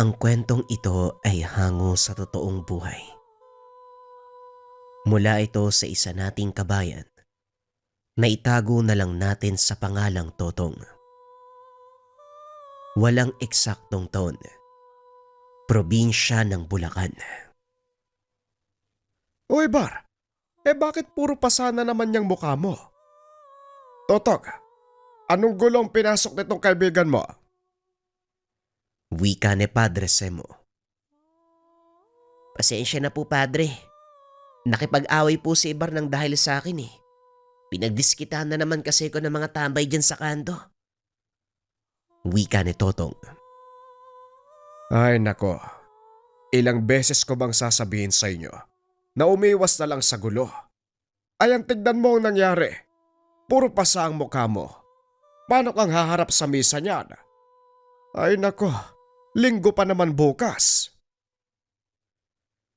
Ang kwentong ito ay hango sa totoong buhay. Mula ito sa isa nating kabayan na itago na lang natin sa pangalang Totong. Walang eksaktong taon. Probinsya ng Bulacan. Uy Bar, bakit puro pasana naman yung mukha mo? Totog, anong gulong pinasok nitong kaibigan mo? Wika ni Padre Semo. Pasensya na po, Padre. Nakipag-away po si Ibar ng dahil sa akin eh. Pinagdiskitahan na naman kasi ko ng mga tambay dyan sa kanto. Wika ni Totong. Ay nako, ilang beses ko bang sasabihin sa inyo na umiwas na lang sa gulo? Ayan, tignan mo ang nangyari. Puro pasa ang mukha mo. Paano kang haharap sa misa niyan? Ay nako, linggo pa naman bukas.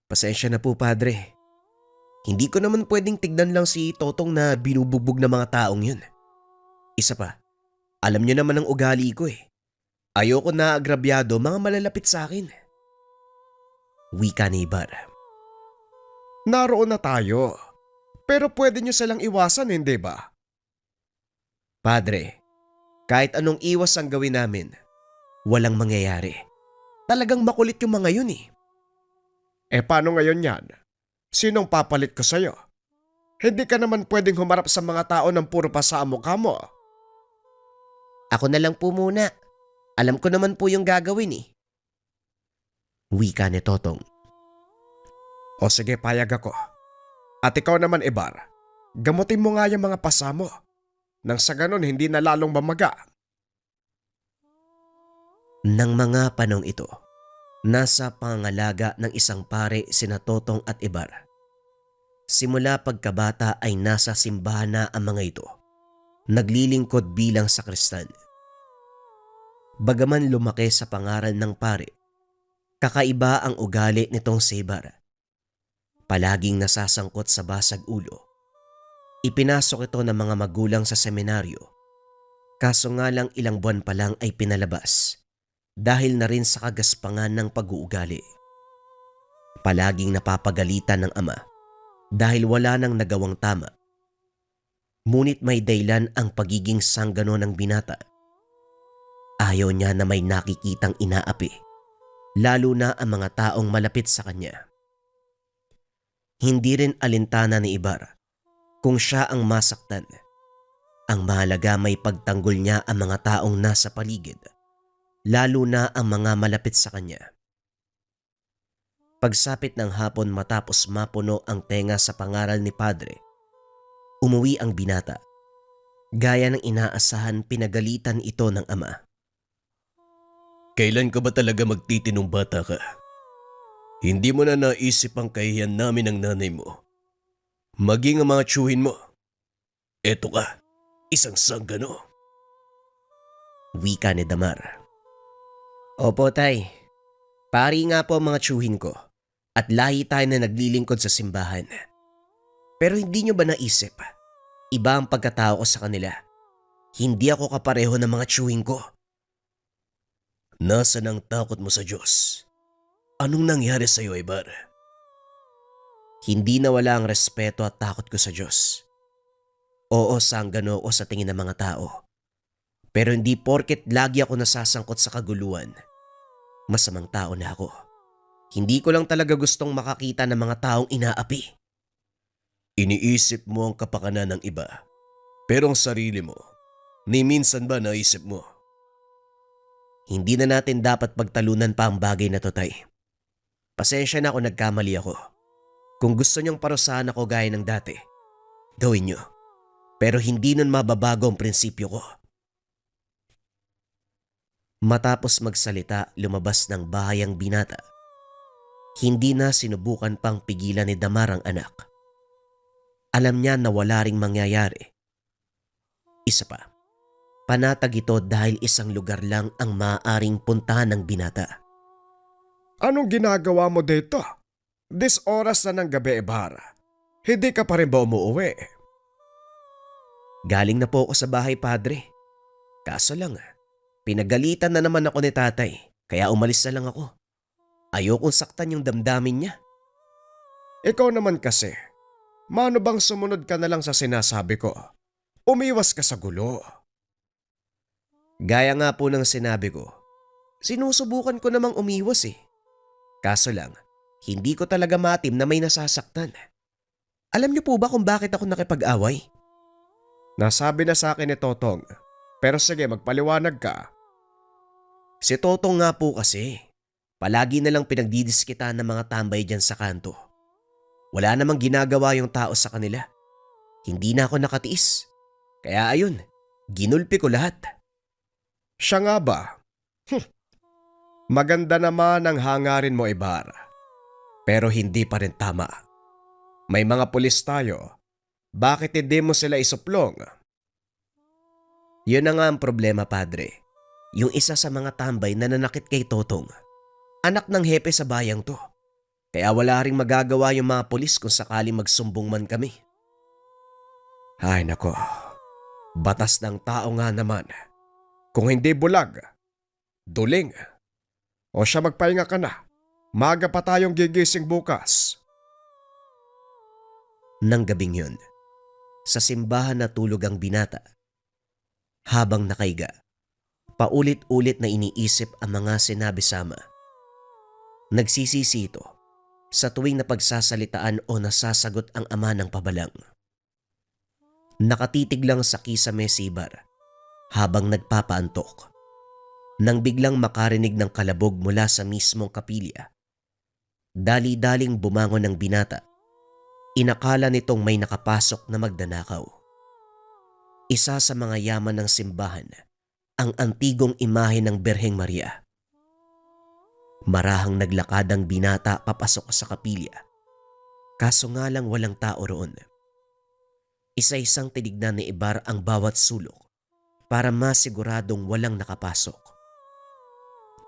Pasensya na po, Padre. Hindi ko naman pwedeng tignan lang si Totong na binubugbog ng mga taong yun. Isa pa, alam niyo naman ang ugali ko eh. Ayoko na agrabyado mga malalapit sa akin. Wika ni Ibar. Naroon na tayo. Pero pwede niyo silang iwasan, hindi ba? Padre, kahit anong iwas ang gawin namin, walang mangyayari. Talagang makulit yung mga yun eh. Paano ngayon yan? Sinong papalit ko sa'yo? Hindi ka naman pwedeng humarap sa mga tao ng puro pasa ang mukha mo. Ako na lang po muna. Alam ko naman po yung gagawin eh. Wika ni Totong. O sige, payag ako. At ikaw naman, Ibar, gamutin mo nga yung mga pasa mo. Nang sa ganon hindi na lalong mamaga. Nang mga panong ito, nasa pangangalaga ng isang pare sina Totong at Ibar. Simula pagkabata ay nasa simbahan na ang mga ito. Naglilingkod bilang sakristan. Bagaman lumaki sa pangaral ng pare, kakaiba ang ugali nitong si Ibar. Palaging nasasangkot sa basag ulo. Ipinasok ito ng mga magulang sa seminaryo. Kaso nga lang ilang buwan pa lang ay pinalabas dahil na rin sa kagaspangan ng pag-uugali. Palaging napapagalitan ng ama dahil wala nang nagawang tama. Ngunit may dahilan ang pagiging sanggano ng binata. Ayaw niya na may nakikitang inaapi, lalo na ang mga taong malapit sa kanya. Hindi rin alintana ni Ibar kung siya ang masaktan. Ang mahalaga may pagtanggol niya ang mga taong nasa paligid, lalo na ang mga malapit sa kanya. Pagsapit ng hapon matapos mapuno ang tenga sa pangaral ni Padre, umuwi ang binata. Gaya ng inaasahan, pinagalitan ito ng ama. Kailan ka ba talaga magtitinong bata ka? Hindi mo na naisip ang kahihiyan namin ng nanay mo. Maging ang mga tiyuhin mo. Eto ka, isang sanggano. Wika ni Damar. Opo, tay. Pari nga po ang mga tiyuhin ko at lahi tayo na naglilingkod sa simbahan. Pero hindi niyo ba naisip? Iba ang pagkatao ko sa kanila. Hindi ako kapareho ng mga tiyuhin ko. Nasaan ang takot mo sa Diyos? Anong nangyari sa iyo, Ibar? Hindi nawala ang respeto at takot ko sa Diyos. Oo, sanggano ko sa tingin ng mga tao. Pero hindi porket lagi ako nasasangkot sa kaguluhan, masamang tao na ako. Hindi ko lang talaga gustong makakita ng mga taong inaapi. Iniisip mo ang kapakanan ng iba, pero ang sarili mo, ni minsan ba naisip mo? Hindi na natin dapat pagtalunan pa ang bagay na to, tay. Pasensya na kung nagkamali ako. Kung gusto niyong parusahan ako gaya ng dati, gawin niyo. Pero hindi nun mababago ang prinsipyo ko. Matapos magsalita, lumabas ng bahay ang binata. Hindi na sinubukan pang pigilan ni Damar ang anak. Alam niya na wala ring mangyayari. Isa pa, panatag ito dahil isang lugar lang ang maaaring puntahan ng binata. Anong ginagawa mo dito? This oras na ng gabi, Ibar. Hindi ka pa rin ba umuwi? Galing na po ako sa bahay, Padre. Kaso lang, pinagalitan na naman ako ni tatay. Kaya umalis na lang ako. Ayokong saktan yung damdamin niya. Ikaw naman kasi, mano bang sumunod ka na lang sa sinasabi ko? Umiwas ka sa gulo. Gaya nga po ng sinabi ko, sinusubukan ko namang umiwas eh. Kaso lang, hindi ko talaga matim na may nasasaktan. Alam niyo po ba kung bakit ako nakipag-away? Nasabi na sa akin ni Totong, pero sige magpaliwanag ka. Si Totong nga po kasi, palagi na lang pinagdidiskitan ng mga tambay dyan sa kanto. Wala namang ginagawa yung tao sa kanila. Hindi na ako nakatiis. Kaya ayun, ginulpi ko lahat. Siya nga ba? Maganda naman ang hangarin mo, Ibar. Pero hindi pa rin tama. May mga pulis tayo. Bakit hindi mo sila isuplong? Yun na nga ang problema, Padre. Yung isa sa mga tambay na nanakit kay Totong. Anak ng hepe sa bayang to. Kaya wala ring magagawa yung mga pulis kung sakali magsumbong man kami. Ay nako, batas ng tao nga naman. Kung hindi bulag, duling. O siya magpahinga ka na. Maga pa tayong gigising bukas. Nang gabing yun, sa simbahan natulog ang binata. Habang nakaiga, paulit-ulit na iniisip ang mga sinabi sama. Nagsisisi ito sa tuwing napagsasalitaan o nasasagot ang ama ng pabalang. Nakatitig lang sa kisame si Ibar habang nagpapaantok. Nang biglang makarinig ng kalabog mula sa mismong kapilya, dali-daling bumangon ng binata. Inakala nitong may nakapasok na magdanakaw. Isa sa mga yaman ng simbahan, ang antigong imahe ng Birheng Maria. Marahang naglakad ang binata papasok sa kapilya. Kaso nga lang walang tao roon. Isa-isang tinignan ni Ibar ang bawat sulok para masiguradong walang nakapasok.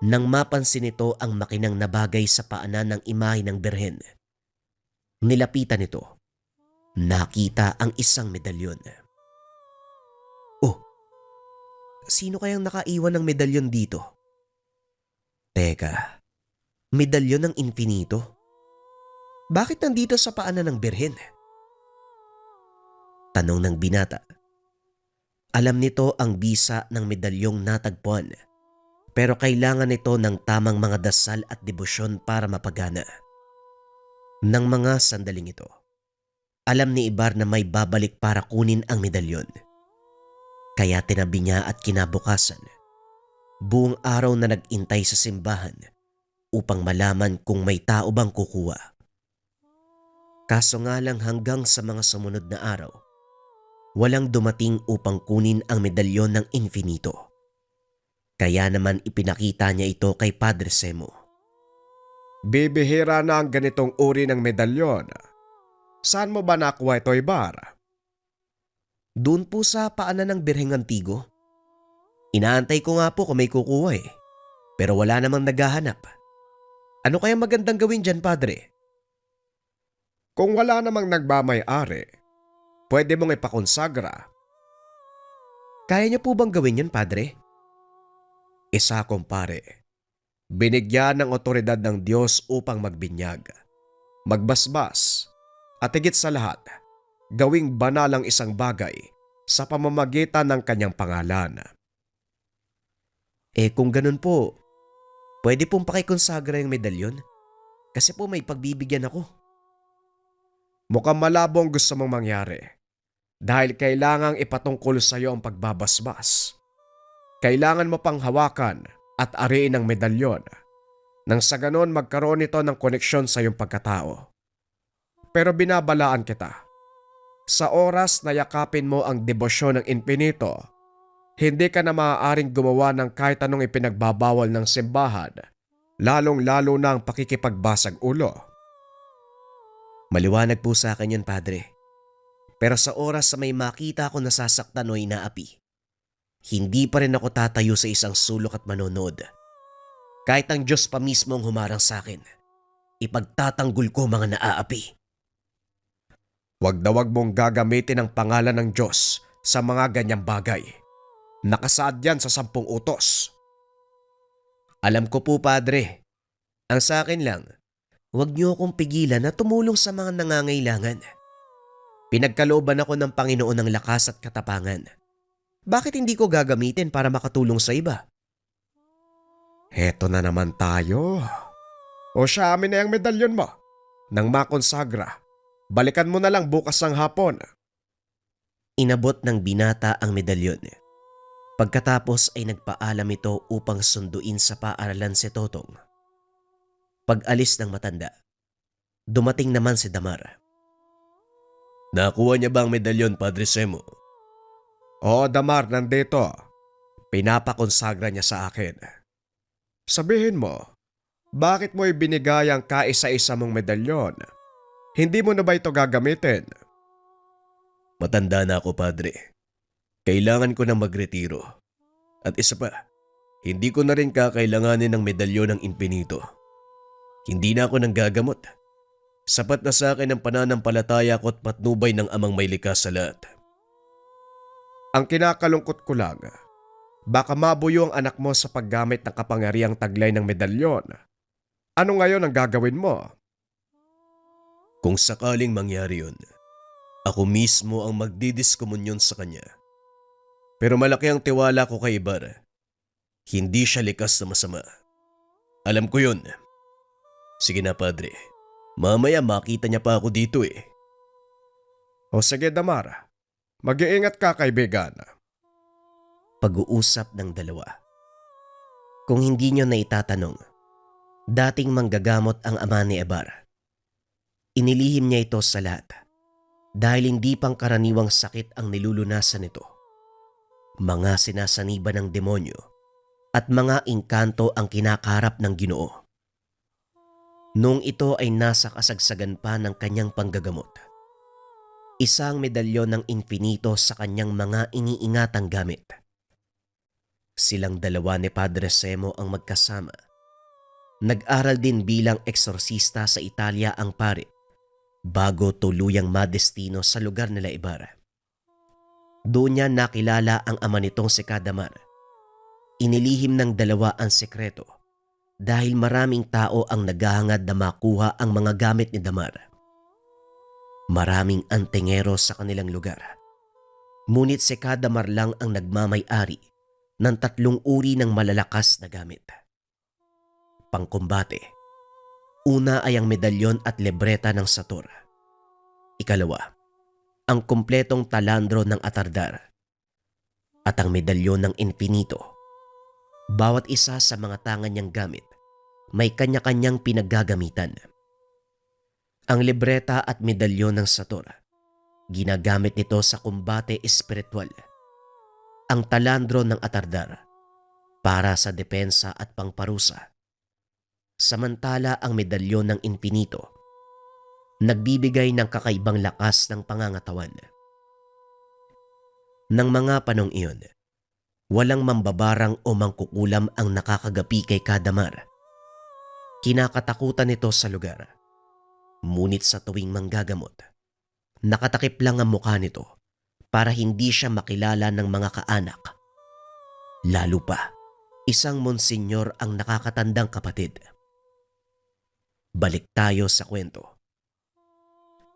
Nang mapansin nito ang makinang nabagay sa paanan ng imahe ng Birhen, nilapitan nito. Nakita ang isang medalyon. Oh, sino kayang nakaiwan ng medalyon dito? Teka, medalyon ng infinito? Bakit nandito sa paanan ng Birhen? Tanong ng binata. Alam nito ang bisa ng medalyong natagpuan, pero kailangan nito ng tamang mga dasal at debosyon para mapagana. Nang mga sandaling ito, alam ni Ibar na may babalik para kunin ang medalyon. Kaya tinabi niya at kinabukasan, buong araw na nag-intay sa simbahan upang malaman kung may tao bang kukuha. Kaso nga lang hanggang sa mga sumunod na araw, walang dumating upang kunin ang medalyon ng infinito. Kaya naman ipinakita niya ito kay Padre Semo. Bibihira na ang ganitong uri ng medalyon. Saan mo ba nakuha ito, Ibar? Doon po sa paanan ng Birheng Antigo. Inaantay ko nga po kung may kukuha eh. Pero wala namang naghahanap. Ano kaya magandang gawin dyan, Padre? Kung wala namang nagmamay-ari, pwede mong ipakonsagra. Kaya niyo po bang gawin yun, Padre? Isa kumpare, binigyan ng otoridad ng Diyos upang magbinyag, magbasbas, at higit sa lahat, gawing banal ang isang bagay sa pamamagitan ng kanyang pangalan. Kung ganun po, pwede pong pakikonsagra yung medalyon? Kasi po may pagbibigyan ako. Mukhang malabong gusto mong mangyari dahil kailangang ipatungkol sa iyo ang pagbabasbas. Kailangan mo pang hawakan at ariin ang medalyon nang sa ganon magkaroon ito ng koneksyon sa iyong pagkatao. Pero binabalaan kita, sa oras na yakapin mo ang debosyon ng infinito, hindi ka na maaaring gumawa ng kahit anong ipinagbabawal ng simbahan, lalong-lalo na ang pakikipagbasag ulo. Maliwanag po sa akin yun, Padre. Pero sa oras na may makita ako nasasaktan o inaapi, hindi pa rin ako tatayo sa isang sulok at manonood. Kahit ang Diyos pa mismo ang humarang sa akin, ipagtatanggol ko mga naaapi. Wag na wag mong gagamitin ang pangalan ng Diyos sa mga ganyang bagay. Nakasaad yan sa 10 utos. Alam ko po, Padre. Ang sa akin lang, huwag niyo akong pigilan na tumulong sa mga nangangailangan. Pinagkalooban ako ng Panginoon ng lakas at katapangan. Bakit hindi ko gagamitin para makatulong sa iba? Heto na naman tayo. O siya, amin na yung medalyon mo. Nang makonsagra, balikan mo na lang bukas ng hapon. Inabot ng binata ang medalyon. Pagkatapos ay nagpaalam ito upang sunduin sa paaralan si Totong. Pag-alis ng matanda, dumating naman si Damar. Nakuha niya ba ang medalyon, Padre Semo? Oo, Damar, nandito. Pinapakonsagra niya sa akin. Sabihin mo, bakit mo ibinigay ang kaisa-isa mong medalyon? Hindi mo na ba ito gagamitin? Matanda na ako, Padre. Kailangan ko nang magretiro. At isa pa, hindi ko na rin kakailanganin ng medalyon ng infinito. Hindi na ako nanggagamot. Sapat na sa akin ang pananampalataya ko at patnubay ng amang may likas sa lahat. Ang kinakalungkot ko lang, baka mabuyo ang anak mo sa paggamit ng kapangyarihang taglay ng medalyon. Ano ngayon ang gagawin mo? Kung sakaling mangyari yun, ako mismo ang magdidiskomunyon sa kanya. Pero malaki ang tiwala ko kay Ibarra. Hindi siya likas na masama. Alam ko yun. Sige na, Padre. Mamaya makita niya pa ako dito eh. O sige, Damar. Mag-iingat ka, kaibigan. Pag-uusap ng dalawa. Kung hindi nyo na itatanong, dating manggagamot ang ama ni Ibarra. Inilihim niya ito sa lahat dahil hindi pangkaraniwang sakit ang nilulunasan nito. Mga sinasaniba ng demonyo at mga engkanto ang kinakaharap ng Ginoo. Noong ito ay nasa kasagsagan pa ng kanyang panggagamot, isang medalyon ng infinito sa kanyang mga iniingatang gamit. Silang dalawa ni Padre Semo ang magkasama. Nag-aral din bilang eksorsista sa Italia ang pare bago tuluyang madestino sa lugar nila Ibarra. Doon niya nakilala ang ama nitong si Kadamar. Inilihim ng dalawa ang sekreto dahil maraming tao ang naghahangad na makuha ang mga gamit ni Damar. Maraming antingero sa kanilang lugar. Ngunit si Kadamar lang ang nagmamay-ari ng 3 uri ng malalakas na gamit. Pangkumbate. Una ay ang medalyon at libreta ng Sator. Ikalawa, ang kumpletong talandro ng Atardar. At ang medalyon ng Infinito. Bawat isa sa mga tangan niyang gamit may kanya-kanyang pinaggagamitan. Ang libreta at medalyon ng Sator, ginagamit nito sa kumbate espiritual. Ang talandro ng Atardar, para sa depensa at pangparusa. Samantala ang medalyon ng Infinito, nagbibigay ng kakaibang lakas ng pangangatawan. Nang mga panong iyon, walang mambabarang o mangkukulam ang nakakagapi kay Kadamar. Kinakatakutan nito sa lugar. Ngunit sa tuwing manggagamot, nakatakip lang ang mukha nito para hindi siya makilala ng mga kaanak. Lalo pa, isang monsenyor ang nakakatandang kapatid. Balik tayo sa kwento.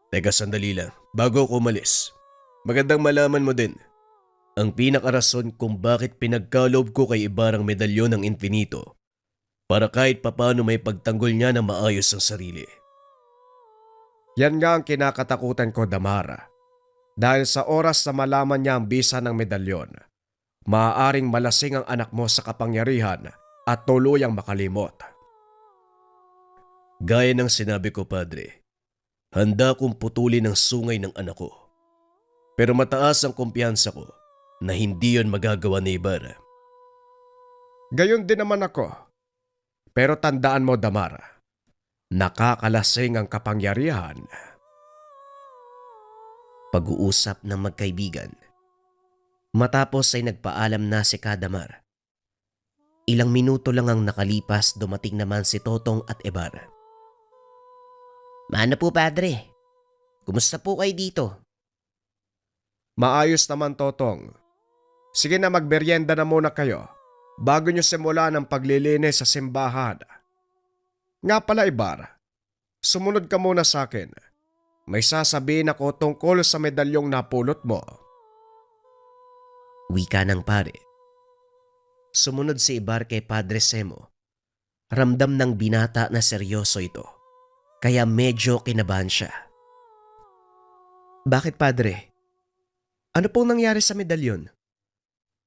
Teka, sandali lang. Bago ako umalis, magandang malaman mo din ang pinakarason kung bakit pinagkaloob ko kay Ibarang medalyon ng Infinito para kahit papano may pagtanggol niya na maayos ang sarili. Yan nga ang kinakatakutan ko, Damar. Dahil sa oras na malaman niya ang bisa ng medalyon, maaaring malasing ang anak mo sa kapangyarihan at tuluyang makalimot. Gaya ng sinabi ko, Padre, handa kong putulin ang sungay ng anak ko. Pero mataas ang kumpiyansa ko na hindi yon magagawa ni Ibarra. Gayon din naman ako. Pero tandaan mo, Damar, nakakalasing ang kapangyarihan. Pag-uusap ng magkaibigan. Matapos ay nagpaalam na si Kadamar. Ilang minuto lang ang nakalipas, dumating naman si Totong at Ibarra. Mano po, Padre? Kumusta po kayo dito? Maayos naman, Totong. Sige na, magberyenda na muna kayo. bago nyo simula ng paglilinis sa simbahan. Nga pala Ibar, sumunod ka muna sa akin. May sasabihin ako tungkol sa medalyong napulot mo. Wika ng pare. Sumunod si Ibar kay Padre Semo. Ramdam ng binata na seryoso ito, kaya medyo kinabahan siya. Bakit padre? Ano pong nangyari sa medalyon?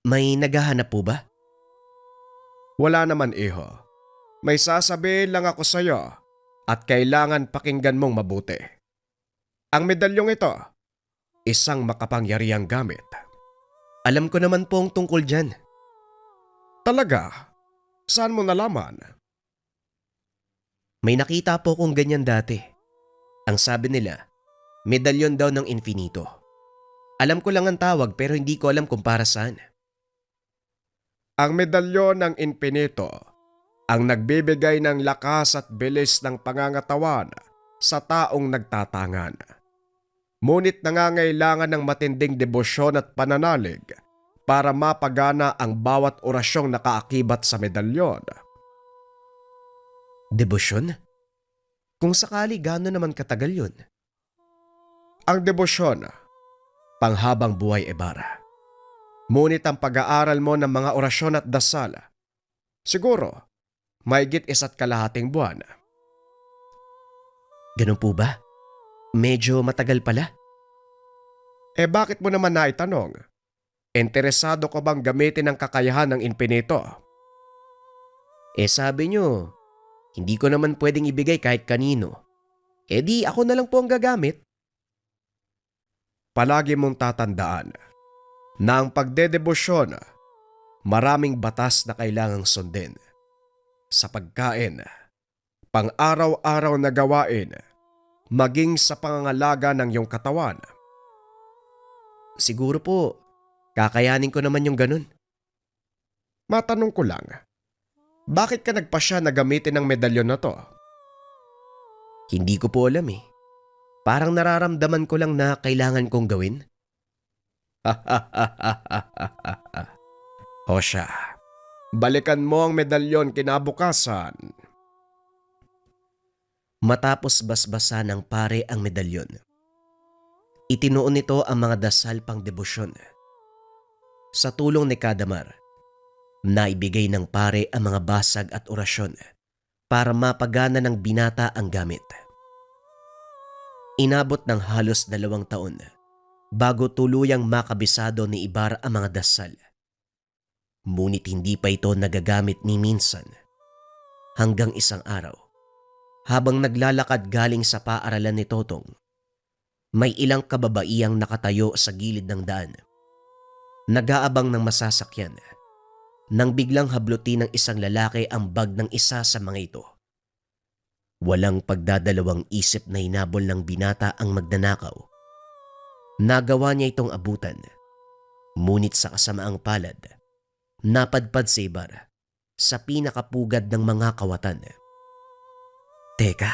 May naghahanap po ba? Wala naman iho. May sasabihin lang ako sa'yo at kailangan pakinggan mong mabuti. Ang medalyong ito, isang makapangyarihang gamit. Alam ko naman pong tungkol dyan. Talaga? Saan mo nalaman? May nakita po kong ganyan dati. Ang sabi nila, medalyon daw ng infinito. Alam ko lang ang tawag pero hindi ko alam kung para saan. Ang medalyon ng infinito ang nagbibigay ng lakas at bilis ng pangangatawan sa taong nagtatangan. Ngunit nangangailangan ng matinding debosyon at pananalig para mapagana ang bawat orasyong nakaakibat sa medalyon. Debosyon? Kung sakali gaano naman katagal yun? Ang debosyon, panghabang buhay Ibarra. Ngunit ang pag-aaral mo ng mga orasyon at dasal, siguro, mahigit 1.5 buwan. Ganun po ba? Medyo matagal pala. Bakit mo naman naitanong? Interesado ko bang gamitin ang kakayahan ng infinito? Sabi nyo, hindi ko naman pwedeng ibigay kahit kanino. Di ako na lang po ang gagamit. Palagi mong tatandaan na ang pagdedebosyon, maraming batas na kailangang sundin. Sa pagkain, pang-araw-araw na gawain, maging sa pangangalaga ng iyong katawan. Siguro po, kakayanin ko naman yung ganun. Matanong ko lang, bakit ka nagpasya na gamitin ang medalyon na to? Hindi ko po alam eh. Parang nararamdaman ko lang na kailangan kong gawin. O siya, balikan mo ang medalyon kinabukasan. Matapos basbasan ng pare ang medalyon, itinuon nito ang mga dasal pang debosyon. Sa tulong ni Kadamar, naibigay ng pare ang mga basag at orasyon para mapagana ng binata ang gamit. Inabot ng halos 2 taon bago tuluyang makabisado ni Ibar ang mga dasal. Ngunit hindi pa ito nagagamit ni minsan. Hanggang isang araw, habang naglalakad galing sa paaralan ni Totong, may ilang kababaiyang nakatayo sa gilid ng daan. Nag-aabang ng masasakyan nang biglang habluti ng isang lalaki ang bag ng isa sa mga ito. Walang pagdadalawang isip na hinabol ng binata ang magnanakaw. Nagawa niya itong abutan. Ngunit sa kasamaang palad, napadpad si Ibar sa pinakapugad ng mga kawatan. Teka,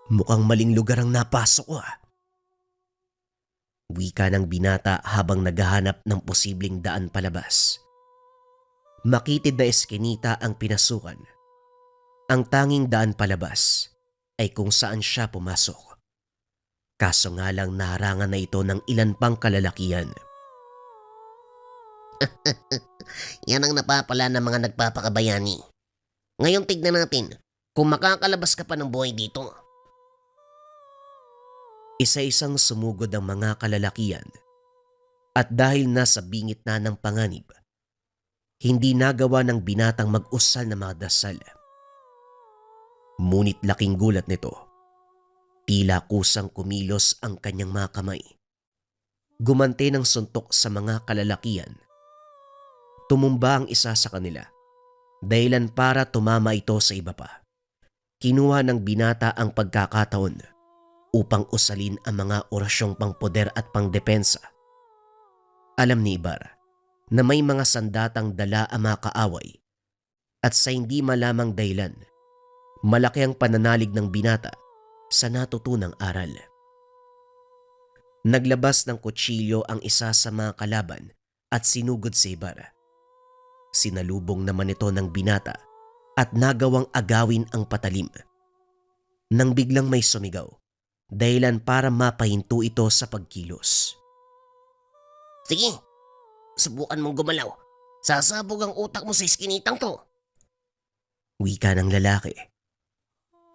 mukhang maling lugar ang napasok ko ah. Wika ng binata habang naghahanap ng posibleng daan palabas. Makitid na eskinita ang pinasukan. Ang tanging daan palabas ay kung saan siya pumasok. Kaso nga lang naharangan na ito ng ilan pang kalalakihan. Yan ang napapala ng mga nagpapakabayani. Ngayon tignan natin kung makakalabas ka pa ng buhay dito. Isa-isang sumugod ang mga kalalakihan at dahil nasa bingit na ng panganib, hindi nagawa ng binatang mag-usal na mga dasal. Ngunit laking gulat nito, tila kusang kumilos ang kanyang mga kamay. Gumante ng suntok sa mga kalalakihan. Tumumba ang isa sa kanila, dahilan para tumama ito sa iba pa. Kinuha ng binata ang pagkakataon upang usalin ang mga orasyong pangpoder at pangdepensa. Alam ni Ibar na may mga sandatang dala ang mga kaaway at sa hindi malamang dahilan, malaki ang pananalig ng binata sa natutunang aral. Naglabas ng kutsilyo ang isa sa mga kalaban at sinugod si Ibar. Sinalubong naman ito ng binata at nagawang agawin ang patalim. Nang biglang may sumigaw, dahilan para mapahinto ito sa pagkilos. Sige, subukan mong gumalaw. Sasabog ang utak mo sa iskinitang to. Wika ng lalaki.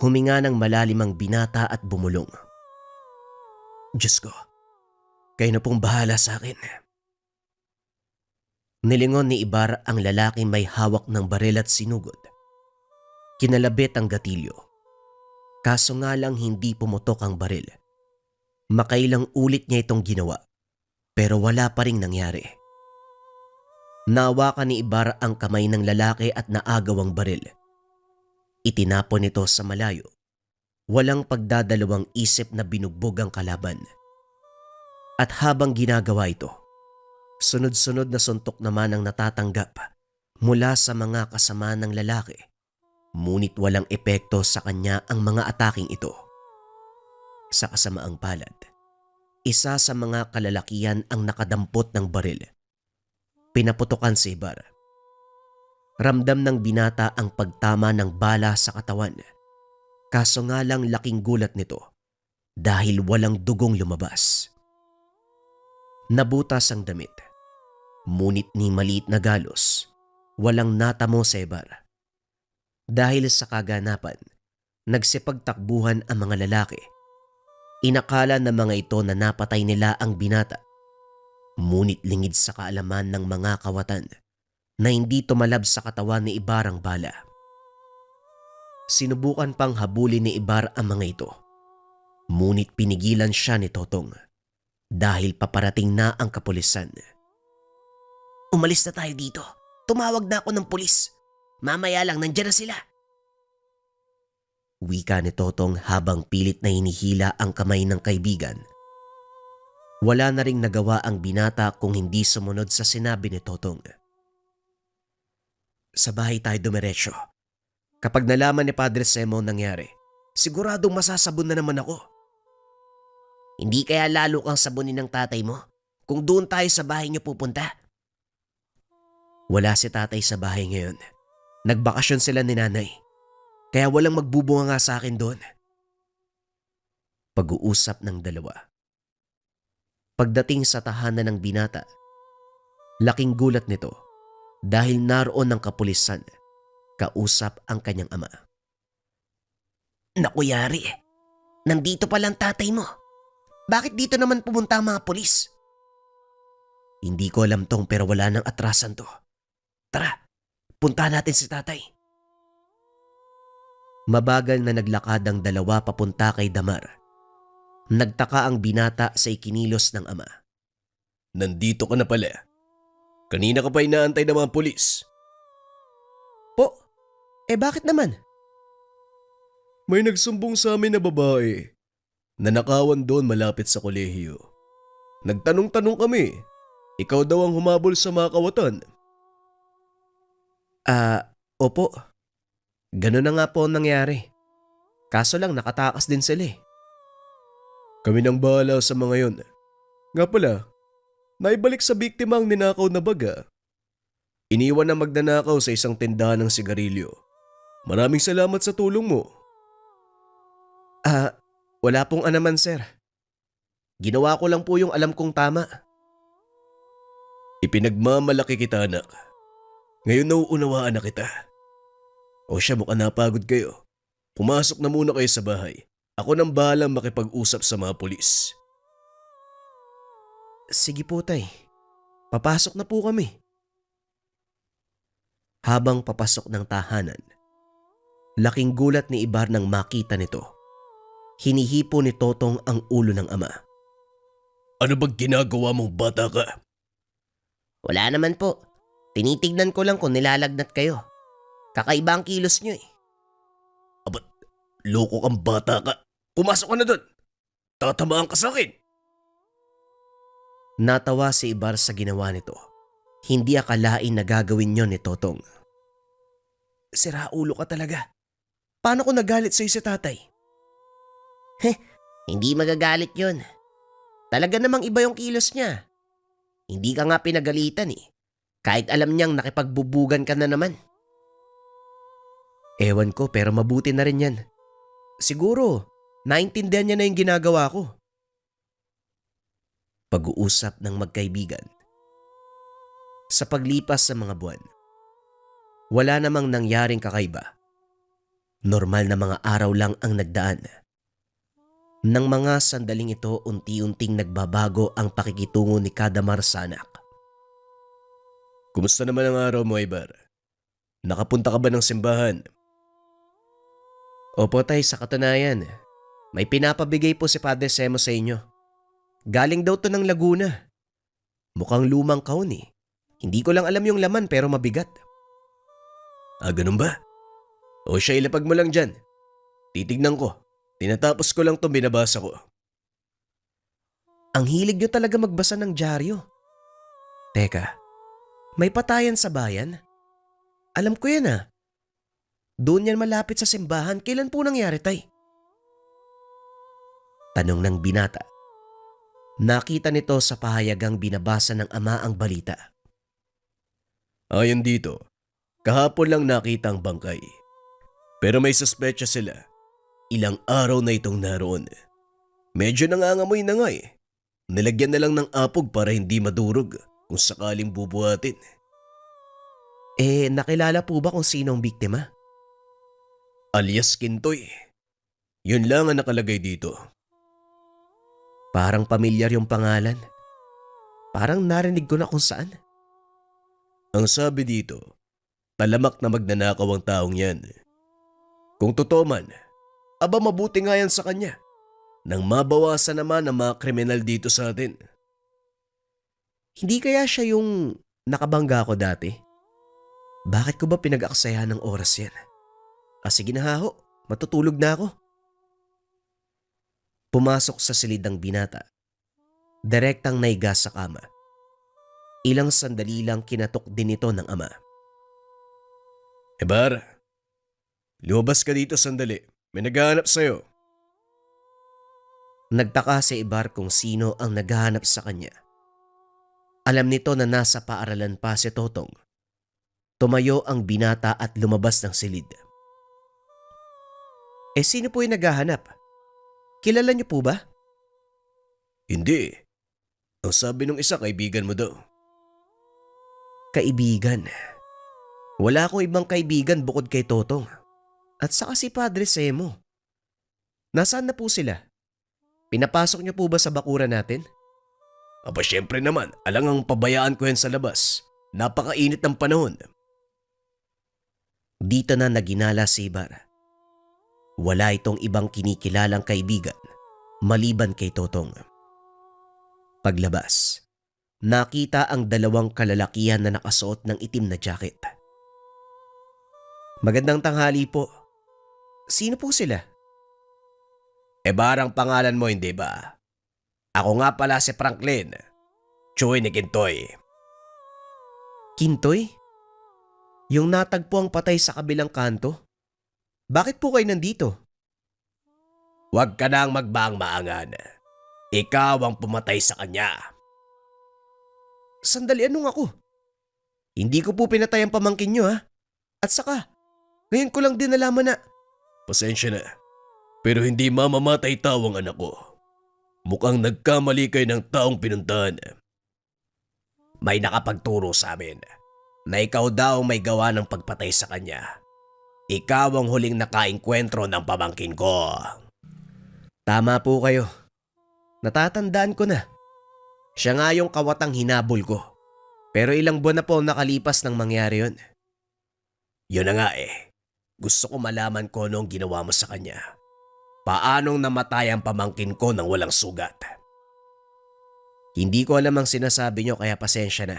Huminga ng malalim ang binata at bumulong. Diyos ko, kayo na pong bahala sa akin. Nilingon ni Ibar ang lalaki may hawak ng baril at sinugod. Kinalabit ang gatilyo. Kaso nga lang hindi pumutok ang baril. Makailang ulit niya itong ginawa, pero wala pa ring nangyari. Nawakan ni Ibar ang kamay ng lalaki at naagaw ang baril. Itinapon ito sa malayo. Walang pagdadalawang isip na binugbog ang kalaban. At habang ginagawa ito, sunod-sunod na suntok naman ang natatanggap mula sa mga kasama ng lalaki. Ngunit walang epekto sa kanya ang mga ataking ito. Sa kasamaang palad, isa sa mga kalalakihan ang nakadampot ng baril. Pinaputokan si Ibar. Ramdam ng binata ang pagtama ng bala sa katawan. Kaso nga lang laking gulat nito dahil walang dugong lumabas. Nabutas ang damit. Ngunit ni maliit na galos, walang natamo sa Ibar. Dahil sa kaganapan, nagsipagtakbuhan ang mga lalaki. Inakala ng mga ito na napatay nila ang binata. Ngunit lingid sa kaalaman ng mga kawatan na hindi tumalab sa katawan ni Ibar ang bala. Sinubukan pang habulin ni Ibar ang mga ito. Ngunit pinigilan siya ni Totong dahil paparating na ang kapulisan. Umalis na tayo dito. Tumawag na ako ng pulis. Mamaya lang nandyan na sila. Wika ni Totong habang pilit na hinihila ang kamay ng kaibigan. Wala na ring nagawa ang binata kung hindi sumunod sa sinabi ni Totong. Sa bahay tayo dumiretso. Kapag nalaman ni Padre Semo ang nangyari, siguradong masasabon na naman ako. Hindi kaya lalo kang sabunin ng tatay mo kung doon tayo sa bahay niyo pupunta? Wala si tatay sa bahay ngayon. Nagbakasyon sila ni nanay. Kaya walang magbubunga nga sa akin doon. Pag-uusap ng dalawa. Pagdating sa tahanan ng binata, laking gulat nito dahil naroon ng kapulisan kausap ang kanyang ama. Naku yari, nandito palang tatay mo. Bakit dito naman pumunta ang mga pulis? Hindi ko alam tong pero wala nang atrasan to. Tara, puntahan natin si tatay. Mabagal na naglakad ang dalawa papunta kay Damar. Nagtaka ang binata sa ikinilos ng ama. Nandito ka na pala. Kanina ka pa inaantay ng mga pulis. Po, bakit naman? May nagsumbong sa amin na babae. Nanakawan doon malapit sa kolehiyo. Nagtanong-tanong kami. Ikaw daw ang humabol sa mga kawatan. Opo. Ganun na nga po ang nangyari. Kaso lang nakatakas din sila eh. Kami nang bahala sa mga yon. Nga pala, naibalik sa biktima ang ninakaw na baga. Iniwan na magnanakaw sa isang tindahan ng sigarilyo. Maraming salamat sa tulong mo. Wala pong anaman sir. Ginawa ko lang po yung alam kong tama. Ipinagmamalaki kita anak. Ngayon nauunawaan na kita. O siya mukhang napagod kayo. Pumasok na muna kayo sa bahay. Ako nang bahalang makipag-usap sa mga pulis. Sige po tay. Papasok na po kami. Habang papasok ng tahanan, laking gulat ni Ibar nang makita nito. Hinihipo ni Totong ang ulo ng ama. Ano bang ginagawa mong bata ka? Wala naman po. Tinitignan ko lang kung nilalagnat kayo. Kakaiba ang kilos niyo eh. Abat, loko kang bata ka. Pumasok ka na doon. Tatamaan ka sa akin. Natawa si Ibar sa ginawa nito. Hindi akalain na gagawin yon ni Totong. Sira ulo ka talaga. Paano ko nagalit sa'yo si tatay? Hindi magagalit yon. Talaga namang iba yung kilos niya. Hindi ka nga pinagalitan eh. Kahit alam niyang nakipagbubugan ka na naman. Ewan ko pero mabuti na rin yan. Siguro, naintindihan niya na yung ginagawa ko. Pag-uusap ng magkaibigan. Sa paglipas sa mga buwan, wala namang nangyaring kakaiba. Normal na mga araw lang ang nagdaan. Nang mga sandaling ito, unti-unting nagbabago ang pakikitungo ni kada marsanak. Kumusta naman ang araw mo, Ibar? Nakapunta ka ba ng simbahan? Opo tay, sa katunayan, may pinapabigay po si Padre Semo sa inyo. Galing daw to ng Laguna. Mukhang lumang kahon eh. Hindi ko lang alam yung laman pero mabigat. Ah, ganun ba? O siya, ilapag mo lang dyan. Titignan ko. Tinatapos ko lang itong binabasa ko. Ang hilig nyo talaga magbasa ng dyaryo. Teka, may patayan sa bayan? Alam ko yan ah. Doon yan malapit sa simbahan. Kailan po nangyari tay? Tanong ng binata. Nakita nito sa pahayagang binabasa ng ama ang balita. Ayon dito, kahapon lang nakita ang bangkay. Pero may suspecha sila. Ilang araw na itong naroon. Medyo nangangamoy na nga eh. Nilagyan na lang ng apog para hindi madurog kung sakaling bubuhatin. Nakilala po ba kung sino ang biktima? Alias Kintoy. Yun lang ang nakalagay dito. Parang pamilyar yung pangalan. Parang narinig ko na kung saan. Ang sabi dito, talamak na magnanakaw ang taong yan. Kung totoo man, aba mabuti nga yan sa kanya. Nang mabawasan naman ang mga kriminal dito sa atin. Hindi kaya siya yung nakabangga ko dati? Bakit ko ba pinag-aksayahan ng oras yan? Sige na ho, matutulog na ako. Pumasok sa silid ng binata. Direktang naiga sa kama. Ilang sandali lang kinatok din ito ng ama. Ibar, lumabas ka dito sandali. May naghahanap sa'yo. Nagtaka si Ibar kung sino ang naghahanap sa kanya. Alam nito na nasa paaralan pa si Totong. Tumayo ang binata at lumabas ng silid. Sino po yung naghahanap? Kilala niyo po ba? Hindi. Ang sabi nung isa, kaibigan mo daw. Kaibigan. Wala akong ibang kaibigan bukod kay Totong. At saka si Padre Semo. Nasaan na po sila? Pinapasok niyo po ba sa bakuran natin? Aba syempre naman, alangang pabayaan ko yan sa labas. Napakainit ng panahon. Dito na naginala si Ibar. Wala itong ibang kinikilalang kaibigan maliban kay Totong. Paglabas, nakita ang dalawang kalalakihan na nakasuot ng itim na jacket. Magandang tanghali po. Sino po sila? Barang pangalan mo, hindi ba? Ako nga pala si Franklin. Chuy ni Kintoy. Kintoy? Yung natagpo ang patay sa kabilang kanto? Bakit po kayo nandito? Huwag ka nang magbaang-maangan. Ikaw ang pumatay sa kanya. Sandali, anong ako? Hindi ko po pinatay ang pamangkin nyo ha. At saka, ngayon ko lang din nalaman na... Pasensya na. Pero hindi mamamatay tao ang anak ko. Mukhang nagkamali kayo ng taong pinuntahan. May nakapagturo sa amin na ikaw daw may gawa ng pagpatay sa kanya. Ikaw ang huling nakaengkwentro ng pamangkin ko. Tama po kayo. Natatandaan ko na. Siya nga yung kawatang hinabol ko. Pero ilang buwan na po nakalipas nang mangyari yun. Yun na nga eh. Gusto ko malaman ko anong ginawa mo sa kanya. Paanong namatay ang pamangkin ko nang walang sugat? Hindi ko alam ang sinasabi nyo kaya pasensya na.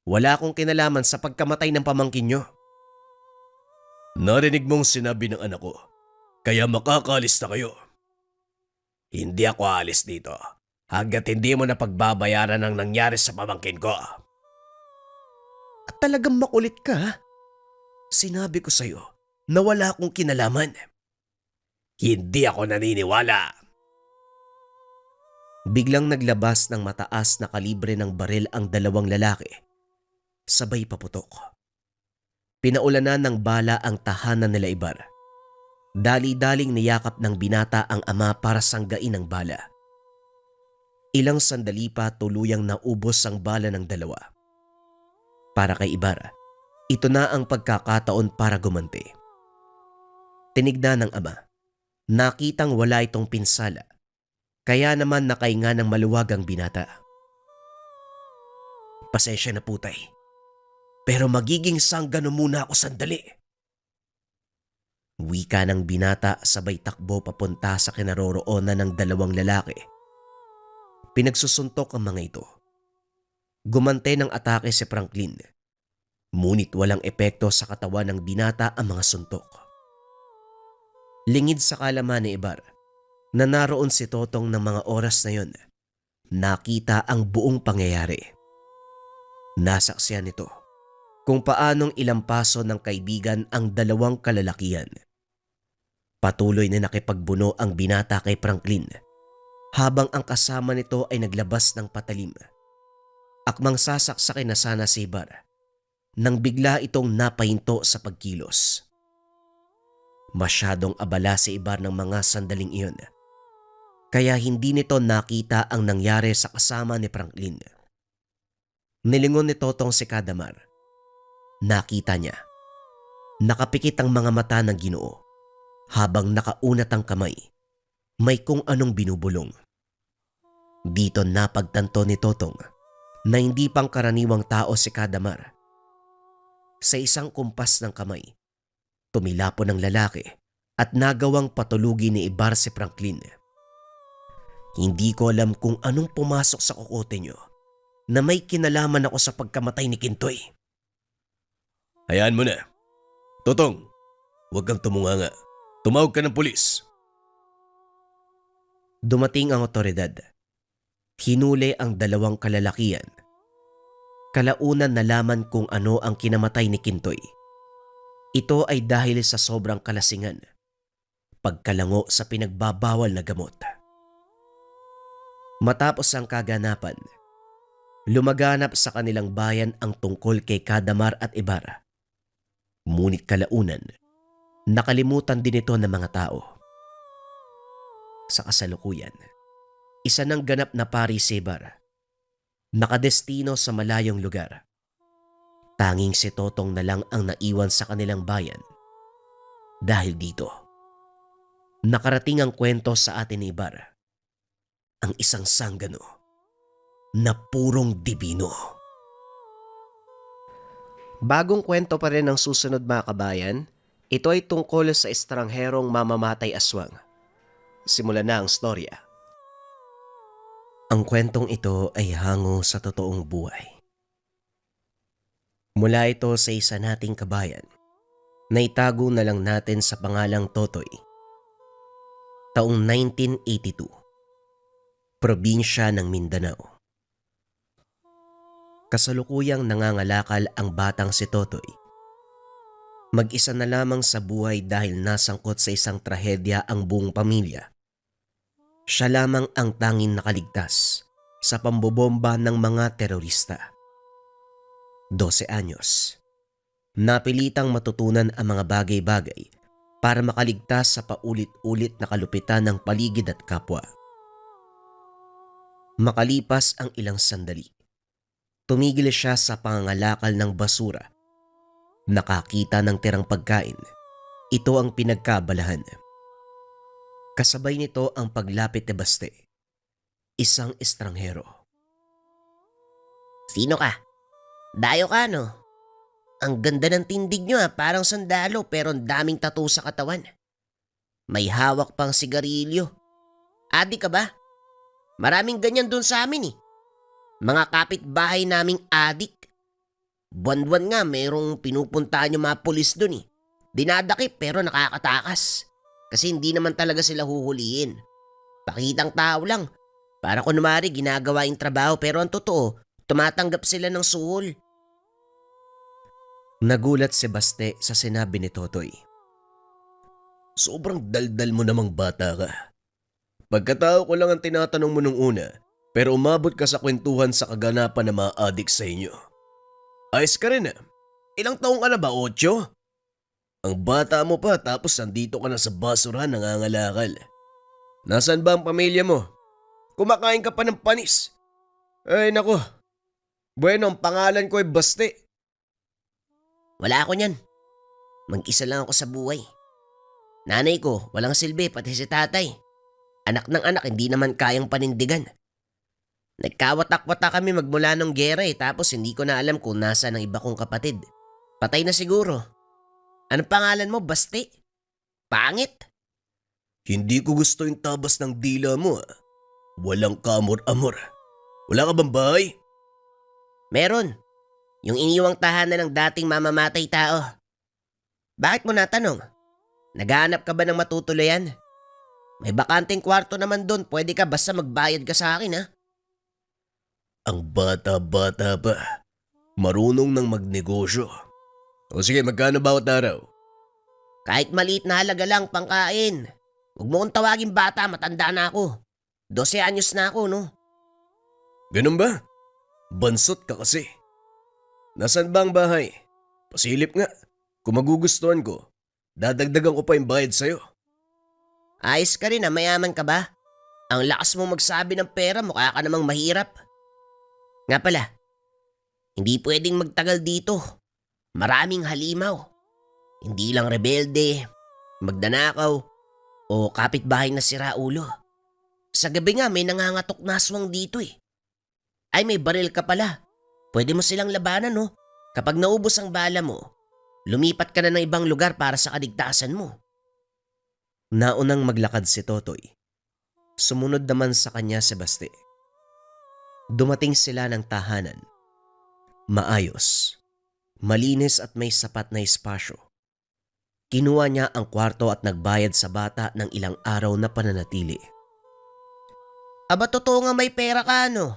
Wala akong kinalaman sa pagkamatay ng pamangkin nyo. Narinig mong sinabi ng anak ko, kaya makakalis na kayo. Hindi ako alis dito hanggat hindi mo na pagbabayaran ang nangyari sa pamangkin ko. At talagang makulit ka ha? Sinabi ko sa'yo na wala akong kinalaman. Hindi ako naniniwala. Biglang naglabas ng mataas na kalibre ng baril ang dalawang lalaki sabay paputok. Pinaulanan ng bala ang tahanan nila Ibar. Dali-daling niyakap ng binata ang ama para sanggain ang bala. Ilang sandali pa tuluyang naubos ang bala ng dalawa. Para kay Ibar, ito na ang pagkakataon para gumanti. Tinignan ng ama. Nakitang wala itong pinsala. Kaya naman nakahinga ng maluwag ang binata. Pasensya na po tay. Pero magiging sanggano muna ako sandali. Wika ng binata sabay takbo papunta sa kinaroroonan ng dalawang lalaki. Pinagsusuntok ang mga ito. Gumante ng atake si Franklin. Ngunit walang epekto sa katawan ng binata ang mga suntok. Lingid sa kalaman ni Ibar na naroon si Totong ng mga oras na yon. Nakita ang buong pangyayari. Nasaksiyan nito kung paanong ilampaso ng kaibigan ang dalawang kalalakihan. Patuloy na nakipagbuno ang binata kay Franklin habang ang kasama nito ay naglabas ng patalim. Akmang sasaksakin na sana si Ibar nang bigla itong napahinto sa pagkilos. Masyadong abala si Ibar ng mga sandaling iyon, kaya hindi nito nakita ang nangyari sa kasama ni Franklin. Nilingon ni Totong si Kadamar. Nakita niya. Nakapikit ang mga mata ng Ginoo habang nakaunat ang kamay. May kung anong binubulong. Dito napagtanto ni Totong na hindi pang karaniwang tao si Kadamar. Sa isang kumpas ng kamay, tumilapon ng lalaki at nagawang patulugi ni Ibar si Franklin. Hindi ko alam kung anong pumasok sa kokote nyo na may kinalaman ako sa pagkamatay ni Kintoy. Hayaan mo na. Totong, huwag kang tumunganga. Tumawag ka ng pulis. Dumating ang otoridad. Hinuli ang dalawang kalalakihan. Kalaunan nalaman kung ano ang kinamatay ni Kintoy. Ito ay dahil sa sobrang kalasingan, pagkalango sa pinagbabawal na gamot. Matapos ang kaganapan, lumaganap sa kanilang bayan ang tungkol kay Kadamar at Ibar. Ngunit kalaunan, nakalimutan din ito ng mga tao. Sa kasalukuyan, isa ng ganap na pari si Ibar, nakadestino sa malayong lugar. Tanging si Totong na lang ang naiwan sa kanilang bayan. Dahil dito, nakarating ang kwento sa atin ni Ibar. Ang isang sanggano na purong dibino. Bagong kwento pa rin ang susunod mga kabayan. Ito ay tungkol sa estrangherong mamamatay aswang. Simulan na ang storya. Ang kwentong ito ay hango sa totoong buhay. Mula ito sa isa nating kabayan na itago na lang natin sa pangalang Totoy. Taong 1982, probinsya ng Mindanao. Kasalukuyang nangangalakal ang batang si Totoy. Mag-isa na lamang sa buhay dahil nasangkot sa isang trahedya ang buong pamilya. Siya lamang ang tanging nakaligtas sa pambobomba ng mga terorista. 12 anyos. Napilitang matutunan ang mga bagay-bagay para makaligtas sa paulit-ulit na kalupitan ng paligid at kapwa. Makalipas ang ilang sandali, tumigil siya sa pangangalakal ng basura. Nakakita ng tirang pagkain. Ito ang pinagkabalahan. Kasabay nito ang paglapit ni Baste, isang estranghero. Sino ka? Dayo ka, no? Ang ganda ng tindig nyo, parang sandalo pero ang daming tattoo sa katawan. May hawak pang sigarilyo. Adik ka ba? Maraming ganyan dun sa amin eh. Mga kapitbahay naming adik. Buwan-buwan nga mayroong pinupuntahan yung mga pulis dun eh. Dinadakip pero nakakatakas. Kasi hindi naman talaga sila huhulihin. Pakitang tao lang. Para kunwari ginagawa yung trabaho pero ang totoo, tumatanggap sila ng suhol. Nagulat si Baste sa sinabi ni Totoy. Sobrang daldal mo namang bata ka. Pagkatao ko lang ang tinatanong mo nung una, pero umabot ka sa kwentuhan sa kaganapan ng mga adik sa inyo. Ayos ka rin ah. Ilang taong ka na ba, 8? Ang bata mo pa tapos nandito ka na sa basurahan nangangalakal. Nasaan ba ang pamilya mo? Kumakain ka pa ng panis. Ay nako. Bueno, ang pangalan ko ay Basti. Wala ako niyan. Mag-isa lang ako sa buhay. Nanay ko, walang silbi, pati si tatay. Anak ng anak, hindi naman kayang panindigan. Nagkawatak-watak kami magmula nung gera tapos hindi ko na alam kung nasa ng iba kong kapatid. Patay na siguro. Anong pangalan mo, Basti? Pangit? Hindi ko gusto yung tabas ng dila mo ah. Walang kamor-amor. Wala ka bang bahay? Meron. Yung iniwang tahanan ng dating mamamatay tao. Bakit mo natanong? Naghahanap ka ba ng matutuluyan? May bakanting kwarto naman doon. Pwede ka basta magbayad ka sa akin ha. Ang bata-bata pa. Marunong nang magnegosyo. O sige, magkano bawat araw? Kahit maliit na halaga lang pangkain. Huwag mo kong tawagin bata, matanda na ako. 12 anyos na ako, no? Ganun ba? Bansot ka kasi. Nasaan ba ang bahay? Pasilip nga. Kung magugustuhan ko, dadagdagan ko pa yung bayad sa'yo. Ayos ka rin mayaman ka ba? Ang lakas mo magsabi ng pera, mukha ka namang mahirap. Nga pala, hindi pwedeng magtagal dito. Maraming halimaw. Hindi lang rebelde, magdanakaw, o kapitbahay na siraulo. Sa gabi nga may nangangatok na aswang dito eh. Ay may baril ka pala. Pwede mo silang labanan no. Kapag naubos ang bala mo, lumipat ka na ng ibang lugar para sa kaligtasan mo. Naunang maglakad si Totoy. Sumunod naman sa kanya si Basti. Dumating sila ng tahanan. Maayos, malinis at may sapat na espasyo. Kinuha niya ang kwarto at nagbayad sa bata ng ilang araw na pananatili. Aba totoo nga may pera ka no?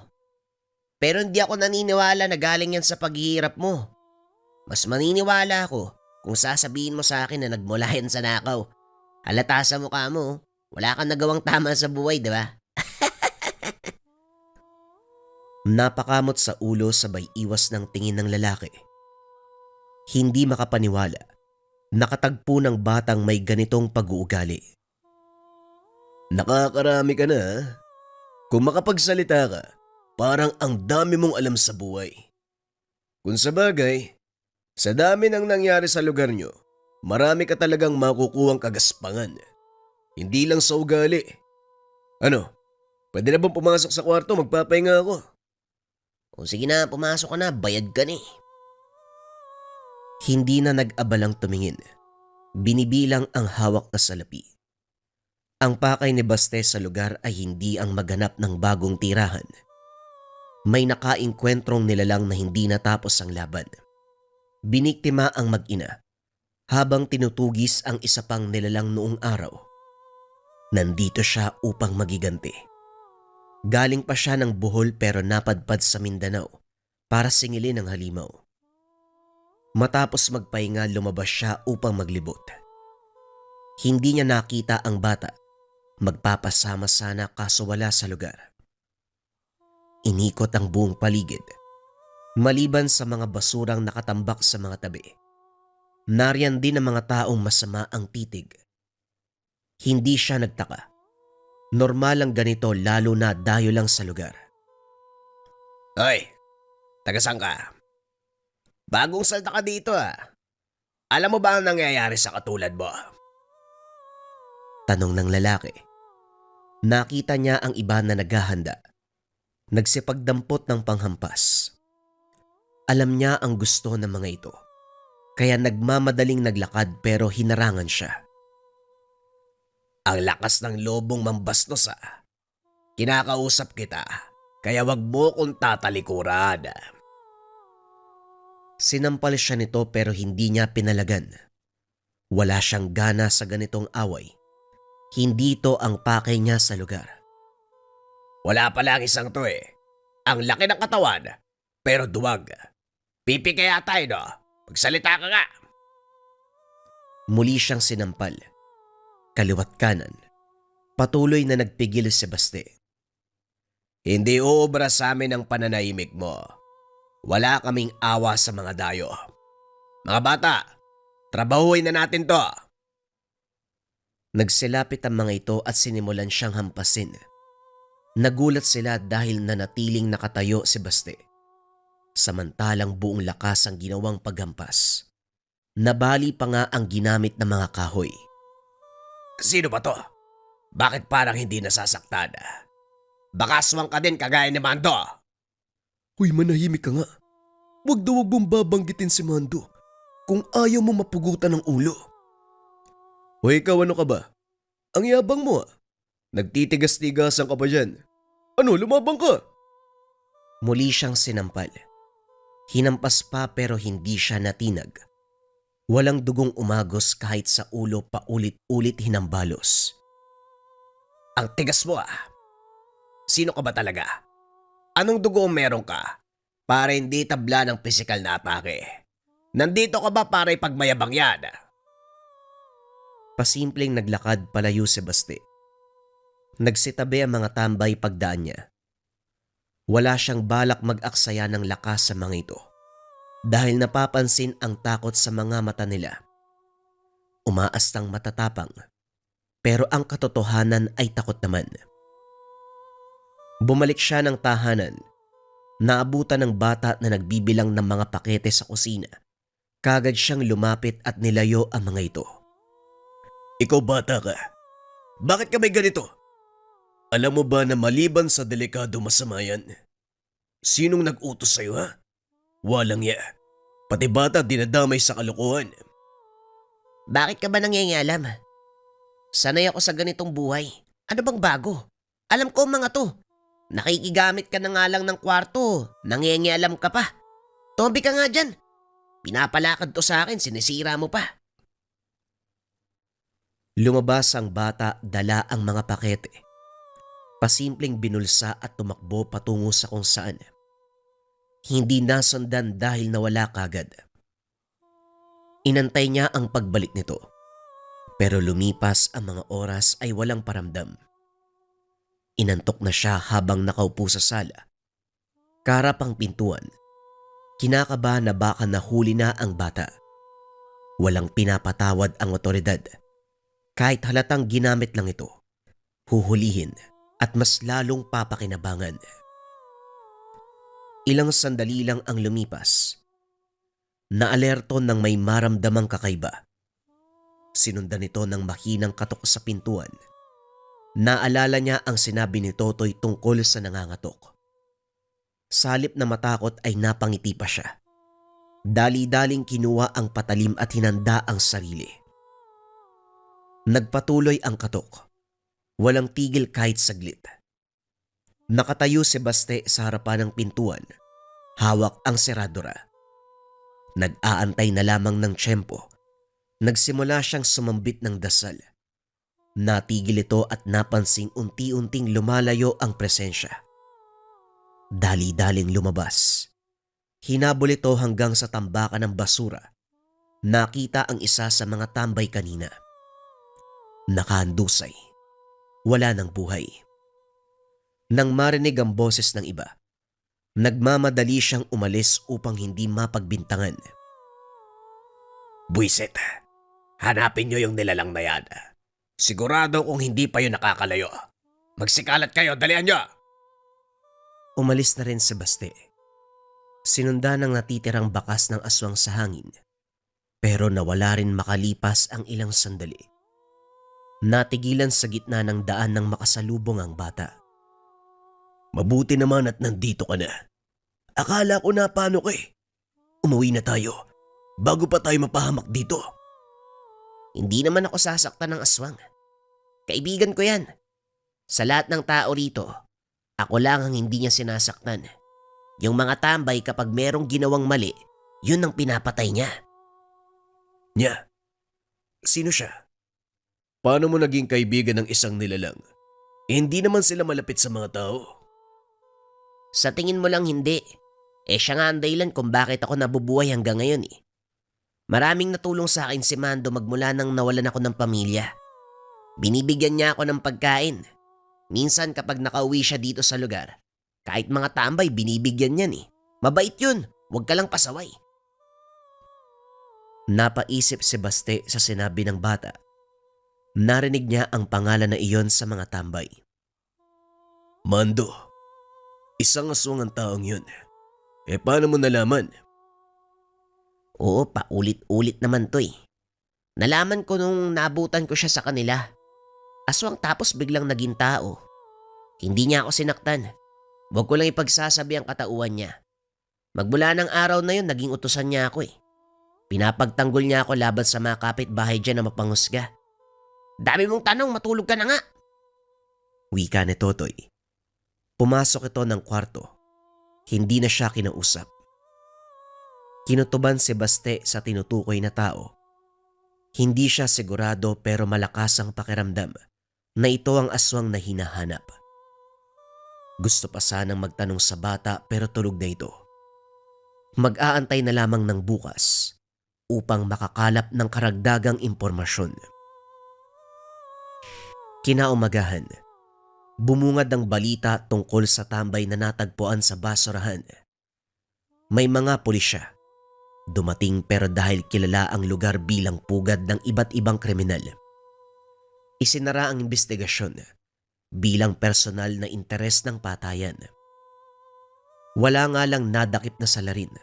Pero hindi ako naniniwala na galing yan sa paghihirap mo. Mas maniniwala ako kung sasabihin mo sa akin na nagmula yan sa nakaw. Halata sa mukha mo, wala kang nagawang tama sa buhay, di ba? Napakamot sa ulo sabay iwas ng tingin ng lalaki. Hindi makapaniwala. Nakatagpo ng batang may ganitong pag-uugali. Nakakarami ka na ah. Kung makapagsalita ka, parang ang dami mong alam sa buhay. Kung sa bagay, sa dami ng nangyari sa lugar nyo, marami ka talagang makukuhang kagaspangan. Hindi lang sa ugali. Ano, pwede na bang pumasok sa kwarto? Magpapahinga ako. O sige na, pumasok ka na, bayad ka ni. Hindi na nag-abalang tumingin. Binibilang ang hawak na salapi. Ang pakay ni Baste sa lugar ay hindi ang maghanap ng bagong tirahan. May nakaingkwentrong nilalang na hindi natapos ang laban. Biniktima ang mag-ina habang tinutugis ang isa pang nilalang noong araw. Nandito siya upang magiganti. Galing pa siya ng Bohol pero napadpad sa Mindanao para singilin ang halimaw. Matapos magpahinga, lumabas siya upang maglibot. Hindi niya nakita ang bata. Magpapasama sana kaso wala sa lugar. Inikot ang buong paligid. Maliban sa mga basurang nakatambak sa mga tabi. Nariyan din ang mga taong masama ang titig. Hindi siya nagtaka. Normal ang ganito lalo na dayo lang sa lugar. Hoy, taga-saan ka? Bagong salta ka dito ah. Alam mo ba ang nangyayari sa katulad mo? Tanong ng lalaki. Nakita niya ang iba na naghahanda. Nagsipagdampot ng panghampas. Alam niya ang gusto ng mga ito. Kaya nagmamadaling naglakad pero hinarangan siya. Ang lakas ng lobong mambastos ah. Kinakausap kita, kaya wag mo kong tatalikuran. Sinampal siya nito pero hindi niya pinalagan. Wala siyang gana sa ganitong away. Hindi ito ang pakay niya sa lugar. Wala pala ang isang to eh. Ang laki ng katawan, pero duwag. Pipi kaya tayo no? Magsalita ka nga. Muli siyang sinampal. Kaliwat kanan. Patuloy na nagpigil si Baste. Hindi uubra sa amin ang pananahimik mo. Wala kaming awa sa mga dayo. Mga bata, trabahuin na natin to. Nagsilapit ang mga ito at sinimulan siyang hampasin. Nagulat sila dahil nanatiling nakatayo si Baste. Samantalang buong lakas ang ginawang paghampas. Nabali pa nga ang ginamit ng mga kahoy. Sino ba to? Bakit parang hindi nasasaktan? Baka aswang ka din kagaya ni Mando. Huy, manahimik ka nga. Wag mong babanggitin si Mando kung ayaw mo mapugutan ng ulo. Hoy, ikaw ano ka ba? Ang yabang mo ah. Nagtitigas-tigasan ka ba dyan? Ano, lumabang ka? Muli siyang sinampal. Hinampas pa pero hindi siya natinag. Walang dugong umagos kahit sa ulo paulit-ulit hinambalos. Ang tigas mo ah. Sino ka ba talaga? Anong dugo ang meron ka? Para hindi tabla ng pisikal na atake. Nandito ka ba para ipagmayabang yan? Pasimpleng naglakad palayo si Baste. Nagsitabi ang mga tambay pagdaan niya. Wala siyang balak mag-aksaya ng lakas sa mga ito dahil napapansin ang takot sa mga mata nila. Umaastang matatapang pero ang katotohanan ay takot naman. Bumalik siya ng tahanan. Naabutan ng bata na nagbibilang ng mga pakete sa kusina. Kagad siyang lumapit at nilayo ang mga ito. Ikaw bata ka. Bakit ka may ganito? Alam mo ba na maliban sa delikado masama yan? Sinong nag-utos sa'yo ha? Walang ya. Pati bata dinadamay sa kalokohan. Bakit ka ba nangyayalam? Sanay ako sa ganitong buhay. Ano bang bago? Alam ko ang mga to. Nakikigamit ka na nga lang ng kwarto. Nangyayalam ka pa. Tombi ka nga dyan. Pinapalakad to sa akin, sinisira mo pa. Lumabas ang bata, dala ang mga pakete. Pasimpleng binulsa at tumakbo patungo sa kung saan. Hindi nasundan dahil nawala kagad. Inantay niya ang pagbalik nito. Pero lumipas ang mga oras ay walang paramdam. Inantok na siya habang nakaupo sa sala. Karap ang pintuan. Kinakabahan na baka nahuli na ang bata. Walang pinapatawad ang otoridad. Kahit halatang ginamit lang ito, huhulihin at mas lalong papakinabangan. Ilang sandali lang ang lumipas. Naalerto ng may maramdamang kakaiba. Sinundan ito ng mahinang katok sa pintuan. Naalala niya ang sinabi ni Totoy tungkol sa nangangatok. Salip na matakot ay napangiti pa siya. Dali-daling kinuha ang patalim at hinanda ang sarili. Nagpatuloy ang katok. Walang tigil kahit saglit. Nakatayo si Baste sa harapan ng pintuan. Hawak ang seradora. Nag-aantay na lamang ng tiyempo. Nagsimula siyang sumambit ng dasal. Natigil ito at napansing unti-unting lumalayo ang presensya. Dali-daling lumabas. Hinabol ito hanggang sa tambakan ng basura. Nakita ang isa sa mga tambay kanina. Nakahandusay. Wala ng buhay. Nang marinig ang boses ng iba, nagmamadali siyang umalis upang hindi mapagbintangan. Buisit, hanapin niyo yung nilalang na yan. Sigurado kung hindi pa yun nakakalayo. Magsikalat kayo, dalian niyo! Umalis na rin si Baste. Sinundan ng natitirang bakas ng aswang sa hangin. Pero nawala rin makalipas ang ilang sandali. Natigilan sa gitna ng daan ng makasalubong ang bata. Mabuti naman at nandito ka na. Akala ko na paano ka eh. Umuwi na tayo bago pa tayo mapahamak dito. Hindi naman ako sasaktan ng aswang. Kaibigan ko yan. Sa lahat ng tao rito, ako lang ang hindi niya sinasaktan. Yung mga tambay kapag merong ginawang mali, yun ang pinapatay niya. Nya, sino siya? Paano mo naging kaibigan ng isang nilalang? Hindi naman sila malapit sa mga tao. Sa tingin mo lang hindi. Siya nga ang dahilan kung bakit ako nabubuhay hanggang ngayon eh. Maraming natulong sa akin si Mando magmula nang nawalan ako ng pamilya. Binibigyan niya ako ng pagkain. Minsan kapag nakauwi siya dito sa lugar, kahit mga tambay binibigyan niyan eh. Mabait yun. Huwag ka lang pasaway. Napaisip si Baste sa sinabi ng bata. Narinig niya ang pangalan na iyon sa mga tambay. Mando, isang aswang ang taong yun. Paano mo nalaman? Oo, paulit-ulit naman to eh. Nalaman ko nung naabutan ko siya sa kanila. Aswang tapos biglang naging tao. Hindi niya ako sinaktan. Huwag ko lang ipagsasabi ang katauhan niya. Magmula ng araw na yun, naging utusan niya ako eh. Pinapagtanggol niya ako laban sa mga kapitbahay dyan na mapanghusga. Dami mong tanong, matulog ka na nga. Wika ni Totoy. Pumasok ito ng kwarto. Hindi na siya kinausap. Kinutuban si Baste sa tinutukoy na tao. Hindi siya sigurado pero malakas ang pakiramdam na ito ang aswang na hinahanap. Gusto pa sanang magtanong sa bata pero tulog na ito. Mag-aantay na lamang ng bukas upang makakalap ng karagdagang impormasyon. Kinaumagahan, bumungad ang balita tungkol sa tambay na natagpuan sa basurahan. May mga pulisya. Dumating pero dahil kilala ang lugar bilang pugad ng iba't ibang kriminal. Isinara ang investigasyon bilang personal na interes ng patayan. Wala nga lang nadakip na salarin.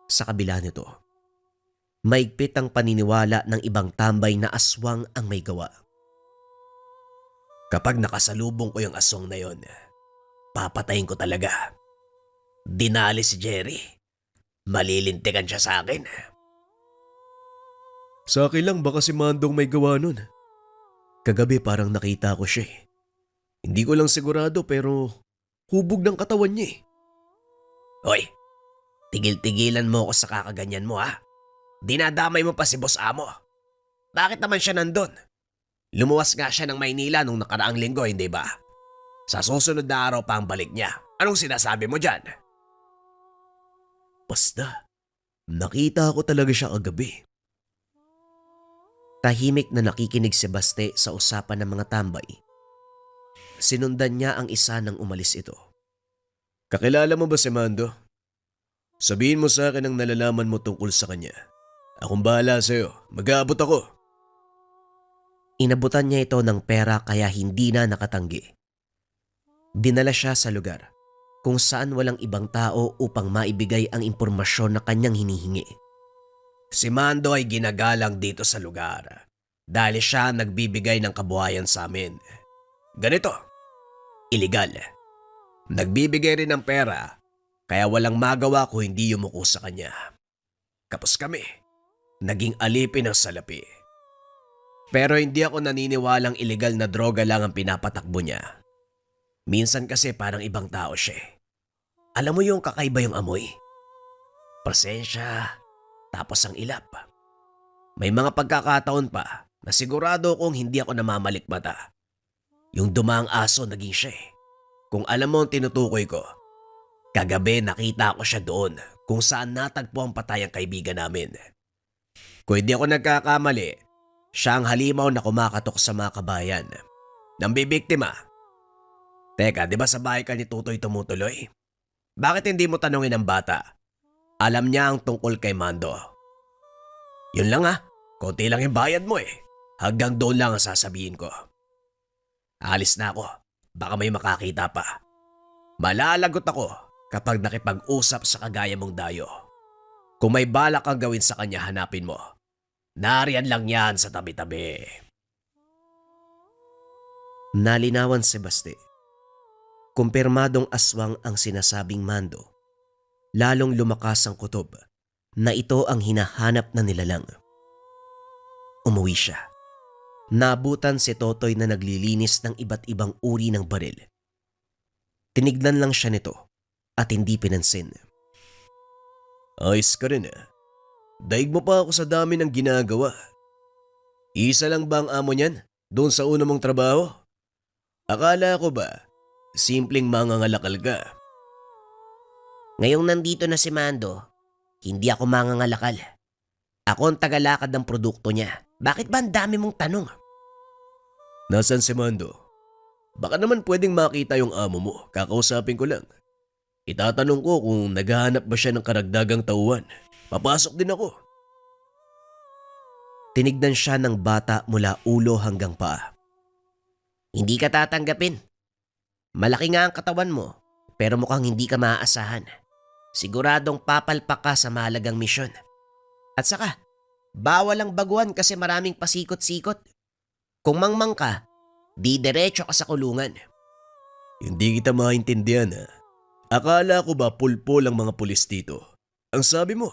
Sa kabila nito, maigpit ang paniniwala ng ibang tambay na aswang ang may gawa. Kapag nakasalubong ko yung aswang na yon, papatayin ko talaga. Dinali si Jerry. Malilintikan siya sa akin. Sa akin lang baka si Mandong may gawa nun. Kagabi parang nakita ko siya eh. Hindi ko lang sigurado pero hubog ng katawan niya eh. Hoy, tigil-tigilan mo ako sa kakaganyan mo ha. Dinadamay mo pa si Boss Amo. Bakit naman siya nandun? Lumuwas nga siya ng Maynila nung nakaraang linggo, hindi ba? Sa susunod na araw pa ang balik niya. Anong sinasabi mo dyan? Basta, nakita ko talaga siya kagabi. Tahimik na nakikinig si Baste sa usapan ng mga tambay. Sinundan niya ang isa nang umalis ito. Kakilala mo ba si Mando? Sabihin mo sa akin ang nalalaman mo tungkol sa kanya. Akong bahala sa'yo. Mag-aabot ako. Inabutan niya ito ng pera kaya hindi na nakatanggi. Dinala siya sa lugar kung saan walang ibang tao upang maibigay ang impormasyon na kanyang hinihingi. Si Mando ay ginagalang dito sa lugar dahil siya nagbibigay ng kabuhayan sa amin. Ganito, illegal. Nagbibigay rin ng pera kaya walang magawa kung hindi yumuko sa kanya. Kapos kami, naging alipin ang salapi. Pero hindi ako naniniwalang illegal na droga lang ang pinapatakbo niya. Minsan kasi parang ibang tao siya. Alam mo yung kakaiba yung amoy? Presensya, tapos ang ilap. May mga pagkakataon pa na sigurado kong hindi ako namamalikmata. Yung dumaang aso naging siya. Kung alam mo ang tinutukoy ko, kagabi nakita ko siya doon kung saan natagpo ang patay ang kaibigan namin. Kung hindi ako nagkakamali, siya ang halimaw na kumakatok sa mga kabayan. Nang bibiktima. Teka, di ba sa bahay ka ni Tutoy tumutuloy? Bakit hindi mo tanungin ang bata? Alam niya ang tungkol kay Mando. Yun lang konti lang yung bayad mo eh. Hanggang doon lang ang sasabihin ko. Alis na ako, baka may makakita pa. Malalagot ako kapag nakipag-usap sa kagaya mong dayo. Kung may balak kang gawin sa kanya, hanapin mo. Nariyan lang yan sa tabi-tabi. Nalinawan si Baste. Kumpirmadong aswang ang sinasabing Mando. Lalong lumakas ang kutob na ito ang hinahanap na nilalang. Umuwi siya. Nabutan si Totoy na naglilinis ng iba't ibang uri ng baril. Tinignan lang siya nito at hindi pinansin. Ayos ka rin Daig mo pa ako sa dami ng ginagawa. Isa lang ba ang amo niyan doon sa una mong trabaho? Akala ko ba simpleng mangangalakal ka? Ngayong nandito na si Mando, hindi ako mangangalakal. Ako ang tagalakad ng produkto niya. Bakit ba ang dami mong tanong? Nasaan si Mando? Baka naman pwedeng makita yung amo mo. Kakausapin ko lang. Itatanong ko kung naghahanap ba siya ng karagdagang tauhan. Papasok din ako. Tinignan siya ng bata mula ulo hanggang paa. Hindi ka tatanggapin. Malaki nga ang katawan mo, pero mukhang hindi ka maaasahan. Siguradong papalpak ka sa mahalagang misyon. At saka, bawal ang baguhan kasi maraming pasikot-sikot. Kung mangmang ka, di diretso ka sa kulungan. Hindi kita maintindihan ha. Akala ko ba pulpol ang mga pulis dito? Ang sabi mo,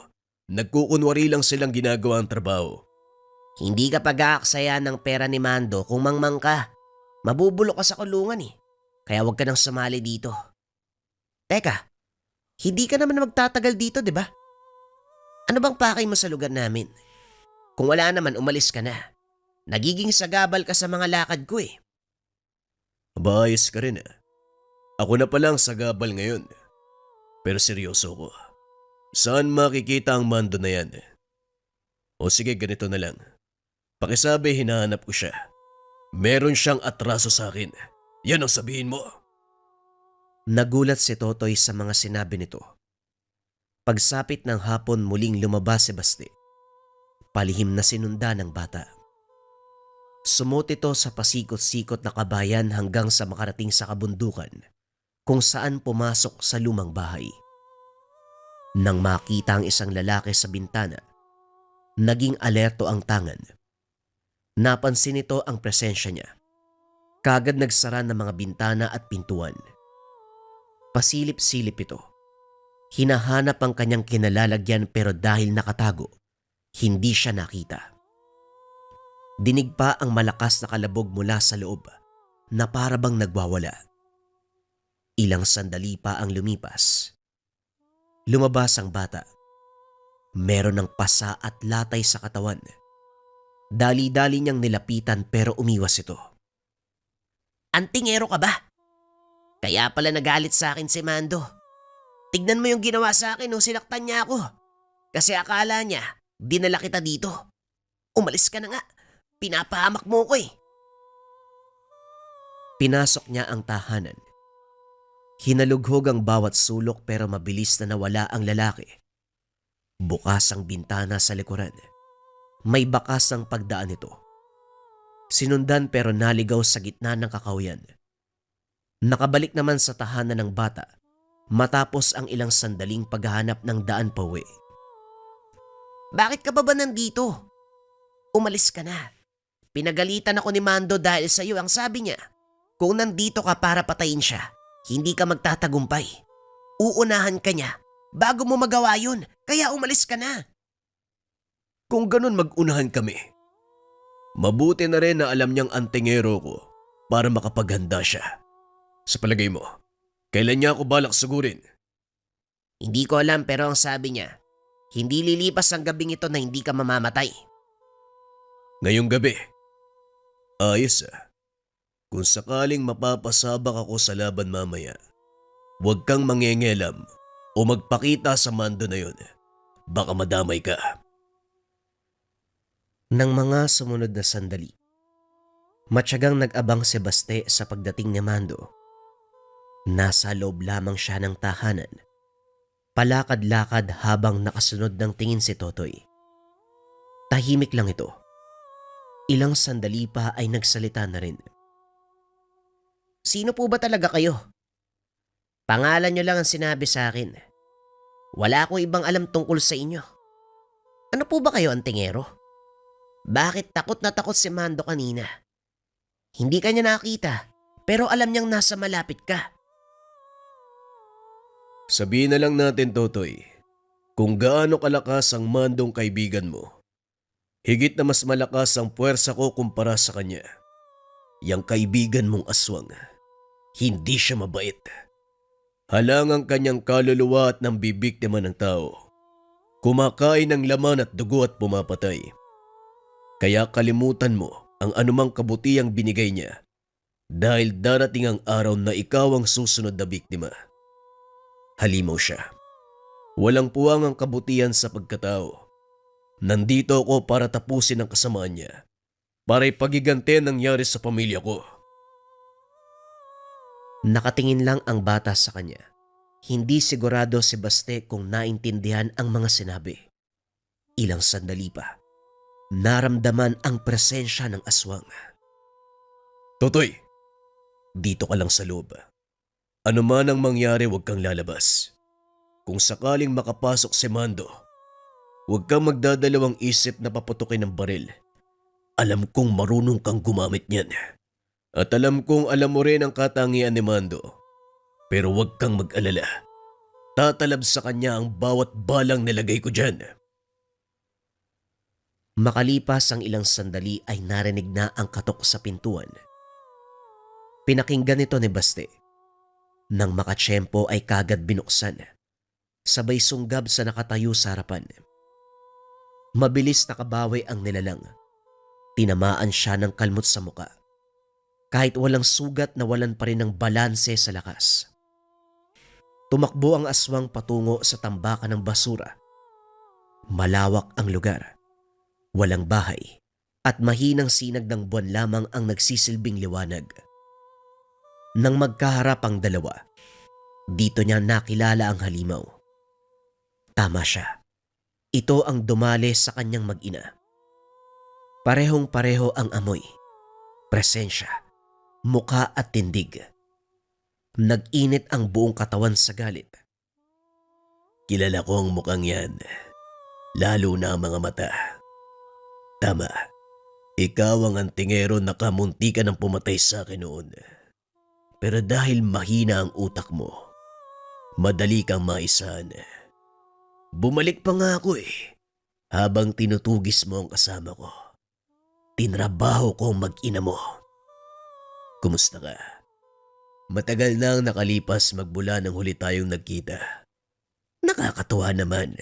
nagkukunwari lang silang ginagawa ang trabaho. Hindi ka pag-aaksaya ng pera ni Mando kung mangmang ka. Mabubulok ka sa kulungan eh. Kaya huwag ka nang sumali dito. Teka, hindi ka naman magtatagal dito, di ba? Ano bang pakay mo sa lugar namin? Kung wala naman, umalis ka na. Nagiging sagabal ka sa mga lakad ko eh. Maayos ka rin ha. Ako na palang sagabal ngayon. Pero seryoso ko. Saan makikita ang Mando na yan? O sige, ganito na lang. Pakisabi hinahanap ko siya. Meron siyang atraso sa akin. Yan ang sabihin mo. Nagulat si Totoy sa mga sinabi nito. Pagsapit ng hapon muling lumabas si Basti. Palihim na sinunda ng bata. Sumot ito sa pasikot-sikot na kabayan hanggang sa makarating sa kabundukan kung saan pumasok sa lumang bahay. Nang makita ang isang lalaki sa bintana, naging alerto ang tangan. Napansin nito ang presensya niya. Kagad nagsara ng mga bintana at pintuan. Pasilip-silip ito. Hinahanap ang kanyang kinalalagyan pero dahil nakatago, hindi siya nakita. Dinig pa ang malakas na kalabog mula sa loob na para bang nagwawala. Ilang sandali pa ang lumipas. Lumabas ang bata. Meron ng pasa at latay sa katawan. Dali-dali niyang nilapitan pero umiwas ito. Antingero ka ba? Kaya pala nagalit sa akin si Mando. Tignan mo yung ginawa sa akin nung sinaktan niya ako. Kasi akala niya, dinala kita dito. Umalis ka na nga. Pinapahamak mo ko eh. Pinasok niya ang tahanan. Hinalughog ang bawat sulok pero mabilis na nawala ang lalaki. Bukas ang bintana sa likuran. May bakas ang pagdaan nito. Sinundan pero naligaw sa gitna ng kakawyan. Nakabalik naman sa tahanan ng bata matapos ang ilang sandaling paghahanap ng daan pauwi. Bakit ka ba nandito? Umalis ka na. Pinagalitan ako ni Mando dahil sa iyo. Ang sabi niya, kung nandito ka para patayin siya, hindi ka magtatagumpay. Uunahan ka niya bago mo magawa yun, kaya umalis ka na. Kung ganun mag-unahan kami. Mabuti na rin na alam niyang antingero ko para makapaghanda siya. Sa palagay mo, kailan niya ako balak sugurin? Hindi ko alam pero ang sabi niya, hindi lilipas ang gabing ito na hindi ka mamamatay. Ngayong gabi. Ayos ah. Kung sakaling mapapasabak ako sa laban mamaya, huwag kang mangengelam o magpakita sa Mando na yun. Baka madamay ka. Nang mga sumunod na sandali, matyagang nag-abang si Baste sa pagdating ni Mando. Nasa loob lamang siya ng tahanan. Palakad-lakad habang nakasunod ng tingin si Totoy. Tahimik lang ito. Ilang sandali pa ay nagsalita na rin. Sino po ba talaga kayo? Pangalan niyo lang ang sinabi sa akin. Wala akong ibang alam tungkol sa inyo. Ano po ba kayo, antingero? Bakit takot na takot si Mando kanina? Hindi ka niya nakita, pero alam niyang nasa malapit ka. Sabihin na lang natin, Totoy, kung gaano kalakas ang Mandong kaibigan mo. Higit na mas malakas ang puwersa ko kumpara sa kanya. Yang kaibigan mong aswang, hindi siya mabait. Halangang kanyang kaluluwa at nang bibiktima ng tao. Kumakain ng laman at dugo at pumapatay. Kaya kalimutan mo ang anumang kabutihang binigay niya dahil darating ang araw na ikaw ang susunod na biktima. Halimaw siya. Walang puwang ang kabutihan sa pagkatao. Nandito ako para tapusin ang kasamaan niya. Para ipagigante ang nangyari sa pamilya ko. Nakatingin lang ang bata sa kanya. Hindi sigurado si Baste kung naintindihan ang mga sinabi. Ilang sandali pa, naramdaman ang presensya ng aswang. Totoy, dito ka lang sa loob. Ano man ang mangyari, huwag kang lalabas. Kung sakaling makapasok si Mando, huwag kang magdadalawang isip na paputukin ng baril. Alam kong marunong kang gumamit niyan. At alam kong alam mo rin ang katangian ni Mando. Pero huwag kang mag-alala. Tatalab sa kanya ang bawat balang nilagay ko dyan. Makalipas ang ilang sandali ay narinig na ang katok sa pintuan. Pinakinggan ito ni Baste. Nang makatsyempo ay kagad binuksan. Sabay sunggab sa nakatayo sa harapan. Mabilis nakabawi ang nilalang. Tinamaan siya ng kalmot sa muka. Kahit walang sugat, nawalan pa rin ng balanse sa lakas. Tumakbo ang aswang patungo sa tambakan ng basura. Malawak ang lugar. Walang bahay at mahinang sinag ng buwan lamang ang nagsisilbing liwanag. Nang magkaharap ang dalawa, dito niya nakilala ang halimaw. Tama siya. Ito ang dumali sa kanyang mag-ina. Parehong-pareho ang amoy, presensya, mukha at tindig. Nag-init ang buong katawan sa galit. Kilala ko ang mukhang yan. Lalo na ang mga mata. Tama. Ikaw ang antingero na kamuntikan ng pumatay sa akin noon. Pero dahil mahina ang utak mo, madali kang maisahan. Bumalik pa nga ako habang tinutugis mo ang kasama ko. Tinrabaho ko ang mag-ina mo. Kumusta ka? Matagal na ang nakalipas magmula nang huli tayong nagkita. Nakakatuwa naman.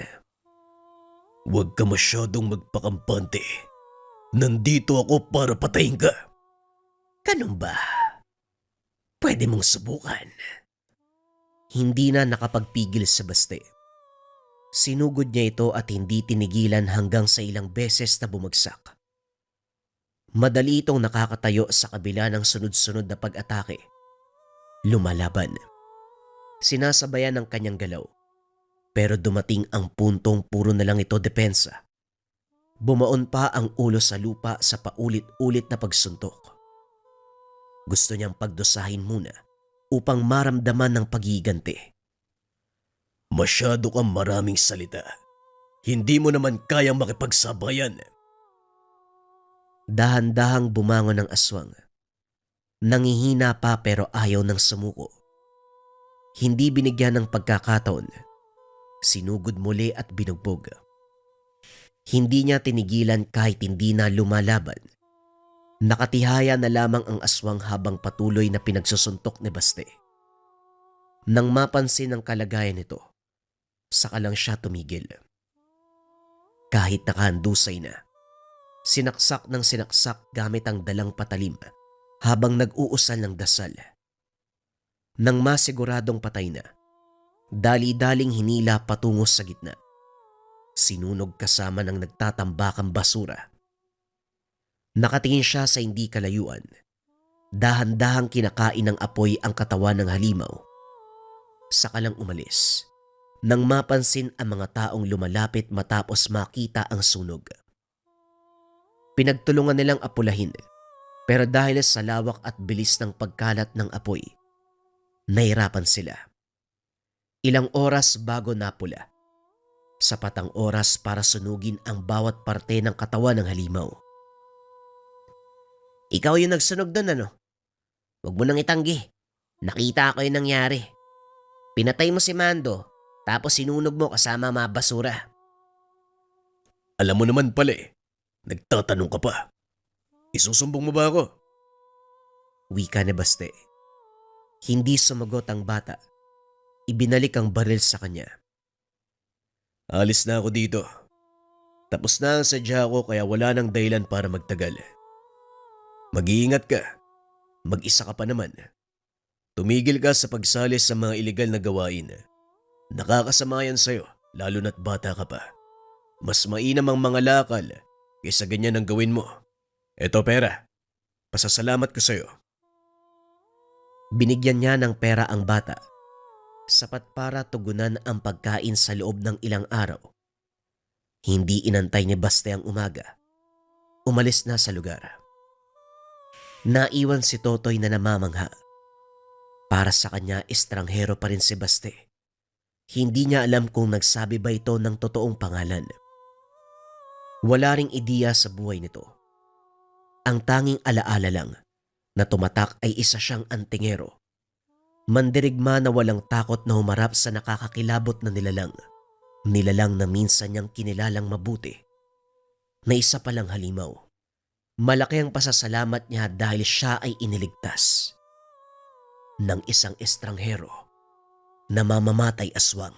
Huwag ka masyadong magpakampante. Nandito ako para patayin ka. Ganun ba? Pwede mong subukan. Hindi na nakapagpigil sa Baste. Sinugod niya ito at hindi tinigilan hanggang sa ilang beses na bumagsak. Madali itong nakakatayo sa kabila ng sunod-sunod na pag-atake. Lumalaban. Sinasabayan ng kanyang galaw. Pero dumating ang puntong puro na lang ito depensa. Bumaon pa ang ulo sa lupa sa paulit-ulit na pagsuntok. Gusto niyang pagdusahin muna upang maramdaman ng paghiganti. Masyado kang maraming salita. Hindi mo naman kayang makipagsabayan. Dahan-dahang bumangon ang aswang. Nangihina pa pero ayaw nang sumuko. Hindi binigyan ng pagkakataon. Sinugod muli at binugbog. Hindi niya tinigilan kahit hindi na lumalaban. Nakatihaya na lamang ang aswang habang patuloy na pinagsusuntok ni Baste. Nang mapansin ang kalagayan nito, saka lang siya tumigil. Kahit nakahandusay na, sinaksak ng sinaksak gamit ang dalang patalim habang nag-uusal ng dasal. Nang masiguradong patay na, dali-daling hinila patungo sa gitna. Sinunog kasama ng nagtatambakang basura. Nakatingin siya sa hindi kalayuan. Dahan-dahang kinakain ng apoy ang katawan ng halimaw. Saka lang umalis nang mapansin ang mga taong lumalapit matapos makita ang sunog. Pinagtulungan nilang apulahin, pero dahil sa lawak at bilis ng pagkalat ng apoy, nahirapan sila. Ilang oras bago napula. Sapat ang oras para sunugin ang bawat parte ng katawan ng halimaw. Ikaw yung nagsunog doon, ano? Huwag mo nang itanggi. Nakita ko yung nangyari. Pinatay mo si Mando, tapos sinunog mo kasama mga basura. Alam mo naman pala nagtatanong ka pa. Isusumbong mo ba ako? Wika ni Baste. Hindi sumagot ang bata. Ibinalik ang baril sa kanya. Alis na ako dito. Tapos na ang sadya ko kaya wala nang dahilan para magtagal. Mag-iingat ka. Mag-isa ka pa naman. Tumigil ka sa pagsali sa mga iligal na gawain. Nakakasama yan sa'yo, lalo na't bata ka pa. Mas mainam ang mga lakal kaysa ganyan ang gawin mo. Eto pera. Pasasalamat ko sa'yo. Binigyan niya ng pera ang bata. sapat para tugunan ang pagkain sa loob ng ilang araw. Hindi inantay ni Baste ang umaga. Umalis na sa lugar. Naiwan si Totoy na namamangha. Para sa kanya, estranghero pa rin si Baste. Hindi niya alam kung nagsabi ba ito ng totoong pangalan. Wala ring ideya sa buhay nito. Ang tanging alaala lang na tumatak ay isa siyang antingero. Mandirigma na walang takot na humarap sa nakakakilabot na nilalang. Nilalang na minsan niyang kinilalang mabuti. Na isa palang halimaw. Malaki ang pasasalamat niya dahil siya ay iniligtas ng isang estranghero na mamamatay aswang.